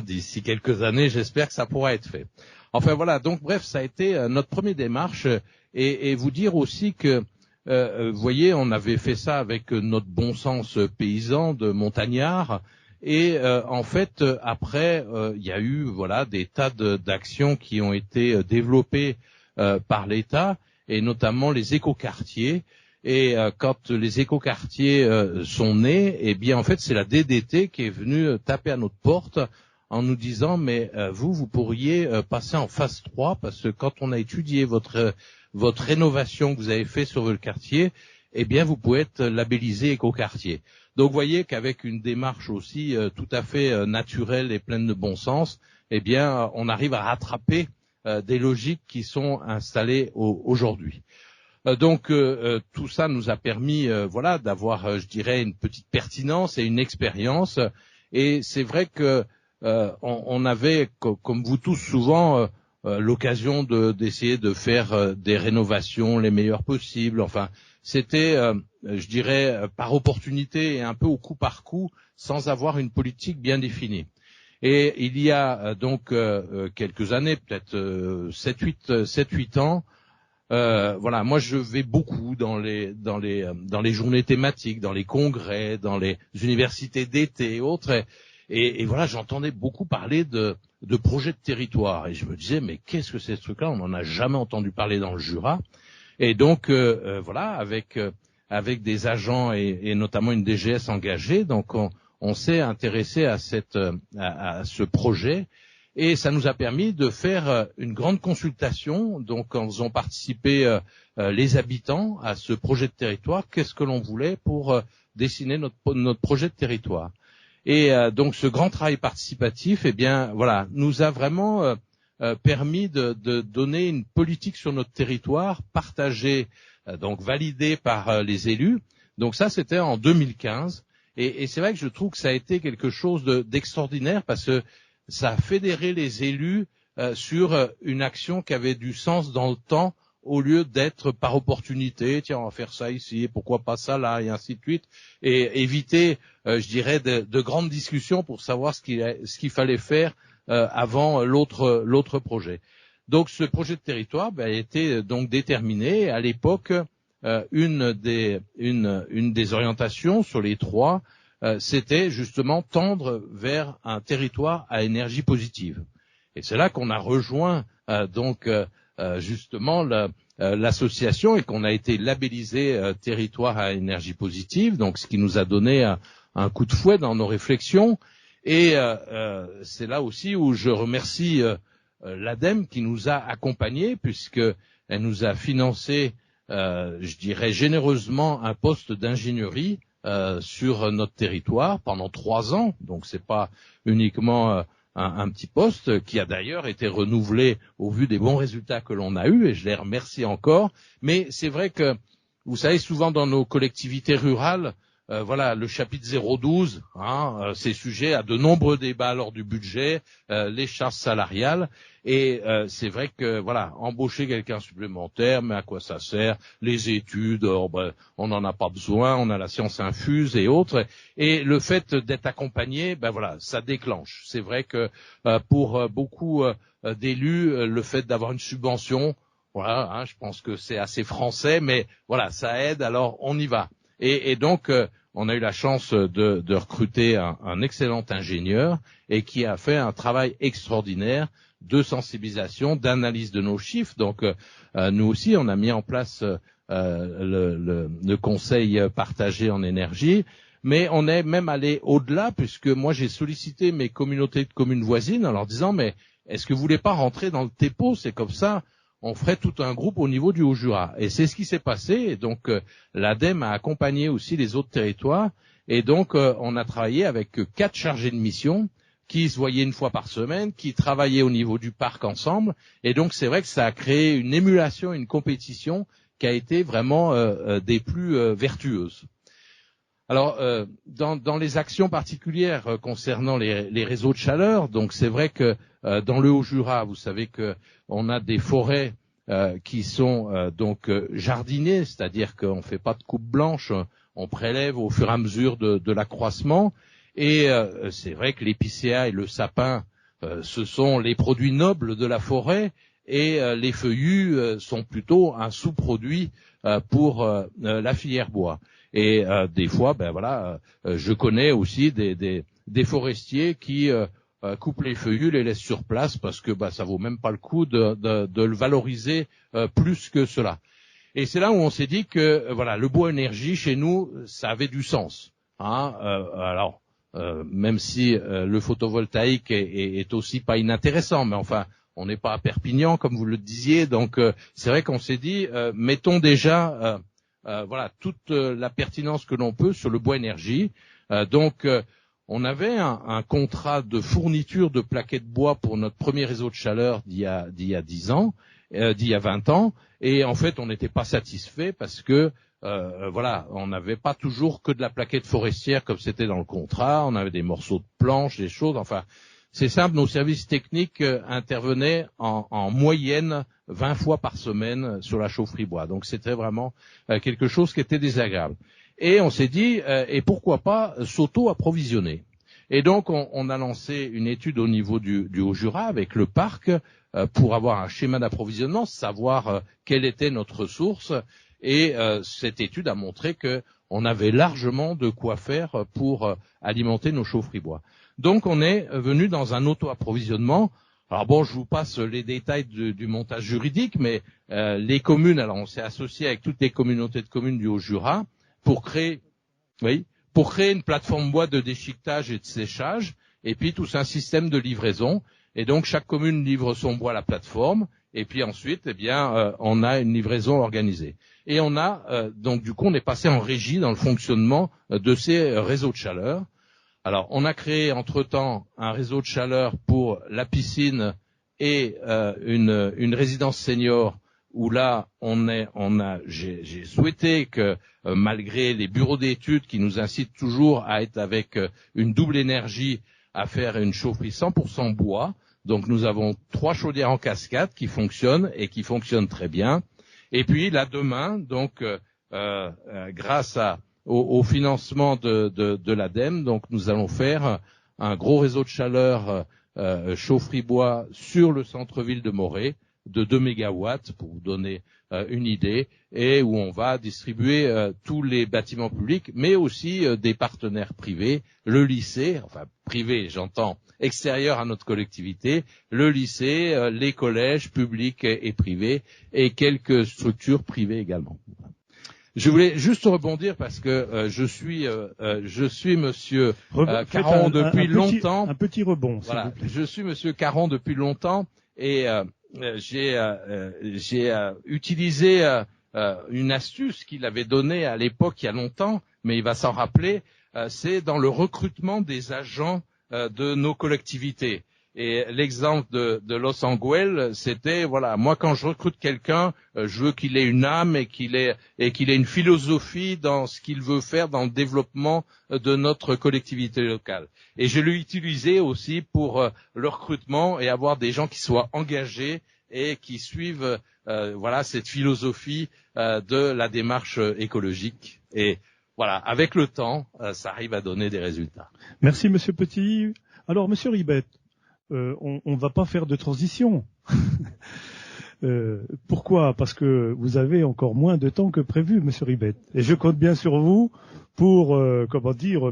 Speaker 6: d'ici quelques années, j'espère que ça pourra être fait. Enfin voilà, donc bref, ça a été notre première démarche. Et vous dire aussi que, vous voyez, on avait fait ça avec notre bon sens paysan de montagnard. Et en fait, après, il y a eu voilà des tas d'actions qui ont été développées par l'État, et notamment les écoquartiers. Et quand les écoquartiers sont nés, eh bien en fait c'est la DDT qui est venue taper à notre porte en nous disant mais vous pourriez passer en phase 3 parce que quand on a étudié votre rénovation que vous avez fait sur votre quartier, eh bien vous pouvez être labellisé écoquartier. Donc vous voyez qu'avec une démarche aussi tout à fait naturelle et pleine de bon sens, eh bien on arrive à rattraper des logiques qui sont installées aujourd'hui. Donc tout ça nous a permis voilà d'avoir je dirais une petite pertinence et une expérience, et c'est vrai que on avait comme vous tous souvent l'occasion d'essayer de faire des rénovations les meilleures possibles. Enfin, c'était je dirais par opportunité et un peu au coup par coup, sans avoir une politique bien définie. Et il y a donc quelques années, peut-être 7-8 ans, voilà, moi je vais beaucoup dans les journées thématiques, dans les congrès, dans les universités d'été et autres, et voilà, j'entendais beaucoup parler de projets de territoire, et je me disais mais qu'est-ce que c'est ce truc-là, on n'en a jamais entendu parler dans le Jura. Et donc voilà, avec des agents et notamment une DGS engagée, donc on s'est intéressé à ce projet. Et ça nous a permis de faire une grande consultation, donc en faisant participer les habitants à ce projet de territoire, qu'est-ce que l'on voulait pour dessiner notre projet de territoire. Et donc ce grand travail participatif, eh bien voilà, nous a vraiment permis de donner une politique sur notre territoire, partagée, donc validée par les élus. Donc ça, c'était en 2015. Et c'est vrai que je trouve que ça a été quelque chose d'extraordinaire parce que ça a fédéré les élus sur une action qui avait du sens dans le temps, au lieu d'être par opportunité, tiens, on va faire ça ici, pourquoi pas ça là, et ainsi de suite, et éviter, je dirais, de grandes discussions pour savoir ce qu'il fallait faire avant l'autre projet. Donc ce projet de territoire a été donc déterminé. À l'époque, une des orientations sur les trois, c'était justement tendre vers un territoire à énergie positive. Et c'est là qu'on a rejoint justement l'association et qu'on a été labellisé territoire à énergie positive, donc ce qui nous a donné un coup de fouet dans nos réflexions. Et c'est là aussi où je remercie l'ADEME qui nous a accompagnés, puisqu'elle nous a financé, je dirais généreusement, un poste d'ingénierie sur notre territoire pendant 3 ans. Donc c'est pas uniquement un petit poste qui a d'ailleurs été renouvelé au vu des bons résultats que l'on a eus, et je les remercie encore. Mais c'est vrai que vous savez, souvent dans nos collectivités rurales, voilà, le chapitre 012, c'est sujet à de nombreux débats lors du budget, les charges salariales, et c'est vrai que voilà, embaucher quelqu'un supplémentaire, mais à quoi ça sert? Les études, on n'en a pas besoin, on a la science infuse et autres, et le fait d'être accompagné, voilà, ça déclenche. C'est vrai que pour beaucoup d'élus, le fait d'avoir une subvention, voilà, je pense que c'est assez français, mais voilà, ça aide, alors on y va. Et donc, on a eu la chance de recruter un excellent ingénieur et qui a fait un travail extraordinaire de sensibilisation, d'analyse de nos chiffres. Donc, nous aussi, on a mis en place le conseil partagé en énergie, mais on est même allé au-delà, puisque moi, j'ai sollicité mes communautés de communes voisines en leur disant, mais est-ce que vous voulez pas rentrer dans le TEPO? C'est comme ça, on ferait tout un groupe au niveau du Haut-Jura. Et c'est ce qui s'est passé. Et donc, l'ADEME a accompagné aussi les autres territoires. Et donc, on a travaillé avec 4 chargés de mission qui se voyaient une fois par semaine, qui travaillaient au niveau du parc ensemble. Et donc, c'est vrai que ça a créé une émulation, une compétition qui a été vraiment des plus vertueuses. Alors, dans les actions particulières concernant les réseaux de chaleur, donc c'est vrai que dans le Haut-Jura, vous savez que on a des forêts qui sont donc jardinées, c'est-à-dire qu'on ne fait pas de coupe blanche, on prélève au fur et à mesure de l'accroissement. Et c'est vrai que l'épicéa et le sapin, ce sont les produits nobles de la forêt, et les feuillus sont plutôt un sous-produit pour la filière bois. Et des fois, je connais aussi des forestiers qui coupent les feuillus, les laissent sur place parce que ça vaut même pas le coup de le valoriser plus que cela. Et c'est là où on s'est dit que le bois énergie chez nous, ça avait du sens. Même si le photovoltaïque est aussi pas inintéressant, mais enfin, on n'est pas à Perpignan comme vous le disiez, donc c'est vrai qu'on s'est dit mettons déjà toute la pertinence que l'on peut sur le bois énergie. On avait un contrat de fourniture de plaquettes de bois pour notre premier réseau de chaleur d'il y a 20 ans, et en fait on n'était pas satisfait parce que on n'avait pas toujours que de la plaquette forestière comme c'était dans le contrat, on avait des morceaux de planches, des choses, enfin c'est simple, nos services techniques intervenaient en moyenne 20 fois par semaine sur la chaufferie bois, donc c'était vraiment quelque chose qui était désagréable. Et on s'est dit, et pourquoi pas s'auto-approvisionner. Et donc, on a lancé une étude au niveau du Haut-Jura avec le parc pour avoir un schéma d'approvisionnement, savoir quelle était notre ressource. Et cette étude a montré que on avait largement de quoi faire pour alimenter nos chaufferies bois. Donc, on est venu dans un auto-approvisionnement. Alors bon, je vous passe les détails du montage juridique, mais les communes, alors on s'est associé avec toutes les communautés de communes du Haut-Jura pour créer une plateforme bois de déchiquetage et de séchage, et puis tout un système de livraison. Et donc chaque commune livre son bois à la plateforme, et puis ensuite, on a une livraison organisée. Et on a donc du coup, on est passé en régie dans le fonctionnement de ces réseaux de chaleur. Alors, on a créé entre-temps un réseau de chaleur pour la piscine et une résidence senior où là, j'ai souhaité que malgré les bureaux d'études qui nous incitent toujours à être avec une double énergie, à faire une chaufferie 100% bois. Donc, nous avons 3 chaudières en cascade qui fonctionnent et qui fonctionnent très bien. Et puis, là, demain, donc, grâce au financement de l'ADEME, donc, nous allons faire un gros réseau de chaleur chaufferie bois sur le centre-ville de Morée, de 2 mégawatts pour vous donner une idée, et où on va distribuer tous les bâtiments publics, mais aussi des partenaires privés, le lycée, enfin privé j'entends, extérieur à notre collectivité, le lycée, les collèges publics et privés, et quelques structures privées également. Je voulais juste rebondir parce que je suis Monsieur Caron depuis longtemps.
Speaker 1: Un petit rebond, s'il
Speaker 6: voilà,
Speaker 1: vous plaît.
Speaker 6: je suis Monsieur Caron depuis longtemps et j'ai utilisé une astuce qu'il avait donnée à l'époque il y a longtemps, mais il va s'en rappeler. C'est dans le recrutement des agents de nos collectivités. Et l'exemple de Los Angeles, c'était, voilà, moi quand je recrute quelqu'un, je veux qu'il ait une âme et qu'il ait une philosophie dans ce qu'il veut faire dans le développement de notre collectivité locale. Et je l'ai utilisé aussi pour le recrutement et avoir des gens qui soient engagés et qui suivent voilà cette philosophie de la démarche écologique. Et voilà, avec le temps, ça arrive à donner des résultats.
Speaker 1: Merci Monsieur Petit. Alors Monsieur Ribet, on va pas faire de transition. Pourquoi ? Parce que vous avez encore moins de temps que prévu, Monsieur Ribet. Et je compte bien sur vous pour,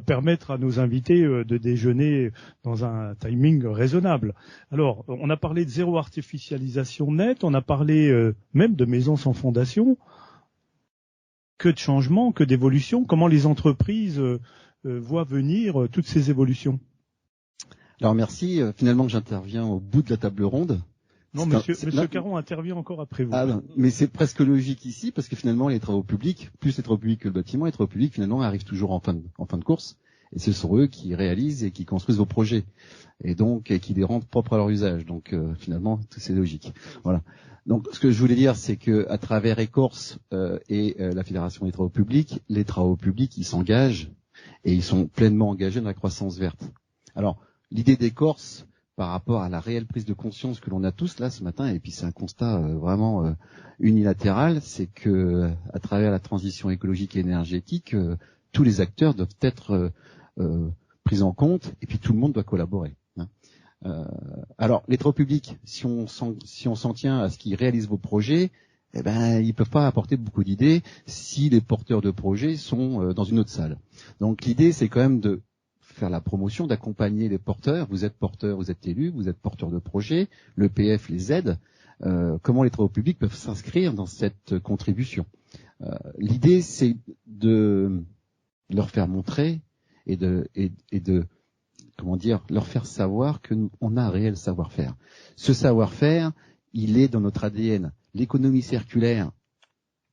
Speaker 1: permettre à nos invités de déjeuner dans un timing raisonnable. Alors, on a parlé de zéro artificialisation nette, on a parlé même de maisons sans fondation. Que de changements, que d'évolutions. Comment les entreprises voient venir toutes ces évolutions ?
Speaker 7: Alors merci. Finalement, j'interviens au bout de la table ronde.
Speaker 1: Non, Monsieur Caron intervient encore après vous.
Speaker 7: Ah non, mais c'est presque logique ici parce que finalement, les travaux publics, plus les travaux publics que le bâtiment, les travaux publics finalement arrivent toujours en fin de course. Et ce sont eux qui réalisent et qui construisent vos projets. Et donc, qui les rendent propres à leur usage. Donc, finalement, tout c'est logique. Voilà. Donc, ce que je voulais dire, c'est que à travers Ecorse et la Fédération des travaux publics, les travaux publics, ils s'engagent et ils sont pleinement engagés dans la croissance verte. Alors, l'idée d'Ecorse, par rapport à la réelle prise de conscience que l'on a tous là ce matin, et puis c'est un constat vraiment unilatéral, c'est que à travers la transition écologique et énergétique, tous les acteurs doivent être pris en compte, et puis tout le monde doit collaborer. Alors, les travaux publics, si on s'en tient à ce qu'ils réalisent vos projets, eh ben, ils peuvent pas apporter beaucoup d'idées si les porteurs de projets sont dans une autre salle. Donc, l'idée, c'est quand même de faire la promotion, d'accompagner les porteurs. Vous êtes porteur, vous êtes élu, vous êtes porteur de projet. Le PF les aide. Comment les travaux publics peuvent s'inscrire dans cette contribution. L'idée, c'est de leur faire montrer et de leur faire savoir que on a un réel savoir-faire. Ce savoir-faire, il est dans notre ADN. L'économie circulaire,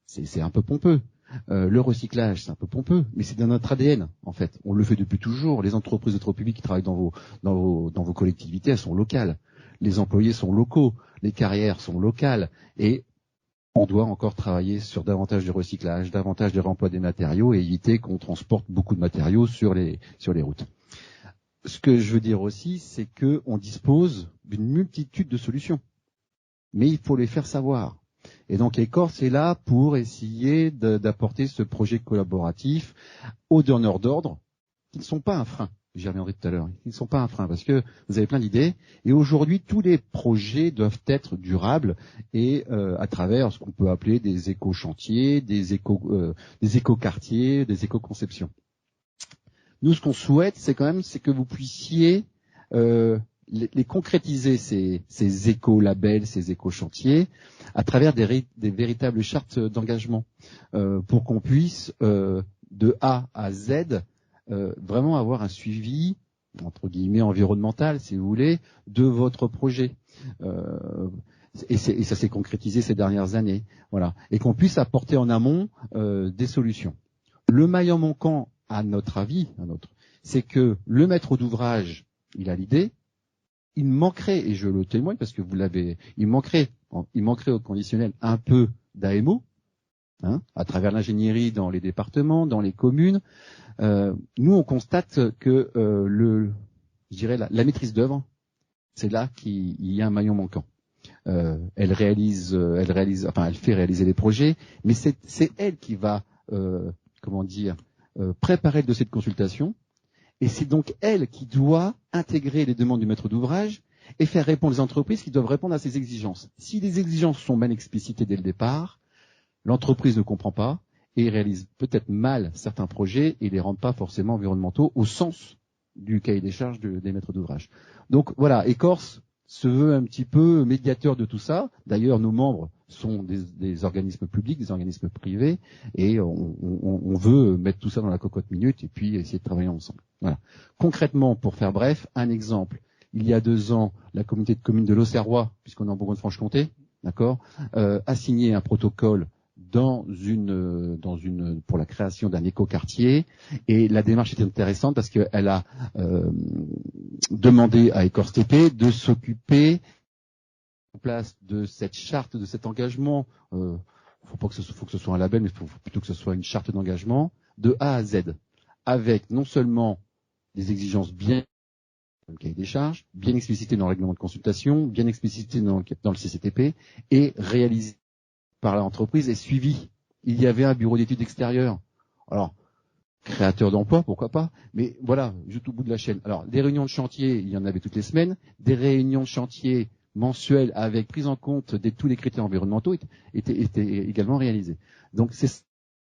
Speaker 7: c'est un peu pompeux. Le recyclage, c'est un peu pompeux, mais c'est dans notre ADN, en fait. On le fait depuis toujours. Les entreprises de travaux publics qui travaillent dans vos collectivités, elles sont locales. Les employés sont locaux. Les carrières sont locales. Et on doit encore travailler sur davantage de recyclage, davantage de réemploi des matériaux et éviter qu'on transporte beaucoup de matériaux sur les routes. Ce que je veux dire aussi, c'est que on dispose d'une multitude de solutions, mais il faut les faire savoir. Et donc Ecorse est là pour essayer d'apporter ce projet collaboratif aux donneurs d'ordre, qui ne sont pas un frein. J'y reviendrai tout à l'heure. Ils ne sont pas un frein parce que vous avez plein d'idées. Et aujourd'hui, tous les projets doivent être durables et à travers ce qu'on peut appeler des éco-chantiers, des éco-quartiers, des éco-conceptions. Nous, ce qu'on souhaite, c'est que vous puissiez les concrétiser, ces éco-labels, ces éco-chantiers, à travers des véritables chartes d'engagement, pour qu'on puisse, de A à Z, vraiment avoir un suivi, entre guillemets, environnemental, si vous voulez, de votre projet. Et ça s'est concrétisé ces dernières années. Voilà. Et qu'on puisse apporter en amont des solutions. Le maillon manquant, à notre avis, c'est que le maître d'ouvrage, il a l'idée, il manquerait, et je le témoigne parce que vous l'avez, il manquerait au conditionnel un peu d'AMO, à travers l'ingénierie dans les départements, dans les communes. Nous, on constate que la maîtrise d'œuvre, c'est là qu'il y a un maillon manquant. Elle fait réaliser les projets, mais c'est elle qui va, préparer le dossier de consultation, et c'est donc elle qui doit intégrer les demandes du maître d'ouvrage et faire répondre les entreprises qui doivent répondre à ces exigences. Si les exigences sont mal explicitées dès le départ, l'entreprise ne comprend pas et réalise peut-être mal certains projets et les rend pas forcément environnementaux au sens du cahier des charges des maîtres d'ouvrage. Donc voilà, Ecorse se veut un petit peu médiateur de tout ça. D'ailleurs, nos membres sont des organismes publics, des organismes privés, et on veut mettre tout ça dans la cocotte minute et puis essayer de travailler ensemble. Voilà. Concrètement, pour faire bref, un exemple. Il y a 2 ans, la communauté de communes de l'Auxerrois, puisqu'on est en Bourgogne-Franche-Comté, d'accord, a signé un protocole pour la création d'un écoquartier, et la démarche était intéressante parce qu'elle a demandé à Ecor TP de s'occuper en place de cette charte, de cet engagement. Faut que ce soit un label, mais faut plutôt que ce soit une charte d'engagement de A à Z, avec non seulement des exigences bien dans le cahier des charges, bien explicitées dans le règlement de consultation, bien explicitées dans le CCTP, et réalisées par l'entreprise et suivies. Il y avait un bureau d'études extérieures. Alors, créateur d'emplois, pourquoi pas, mais voilà, juste au bout de la chaîne. Alors, des réunions de chantier, il y en avait toutes les semaines, des réunions de chantier mensuelles avec prise en compte de tous les critères environnementaux étaient également réalisées. Donc, c'est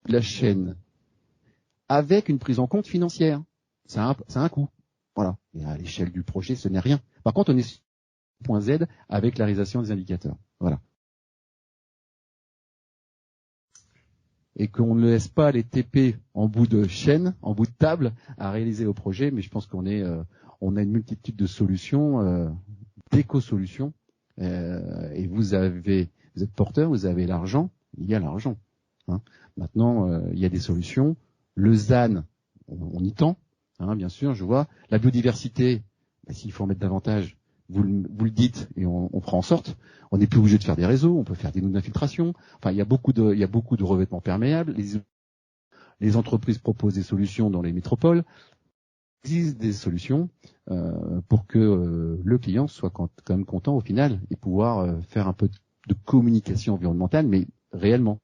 Speaker 7: la chaîne avec une prise en compte financière. Ça a un coût. Voilà. Et à l'échelle du projet, ce n'est rien. Par contre, on est sur le point Z avec la réalisation des indicateurs. Voilà. Et qu'on ne laisse pas les TP en bout de chaîne, en bout de table, à réaliser au projet, mais je pense on a une multitude de solutions, d'éco-solutions, et vous êtes porteur, vous avez l'argent, il y a l'argent. Hein. Maintenant, il y a des solutions. Le ZAN, on y tend, hein, bien sûr, je vois. La biodiversité, s'il faut en mettre davantage, vous le dites et on fera en sorte. On n'est plus obligé de faire des réseaux, on peut faire des noues d'infiltration. Enfin, il y a beaucoup de revêtements perméables. Les entreprises proposent des solutions dans les métropoles. Il existe des solutions pour que le client soit quand même content au final et pouvoir faire un peu de communication environnementale, mais réellement.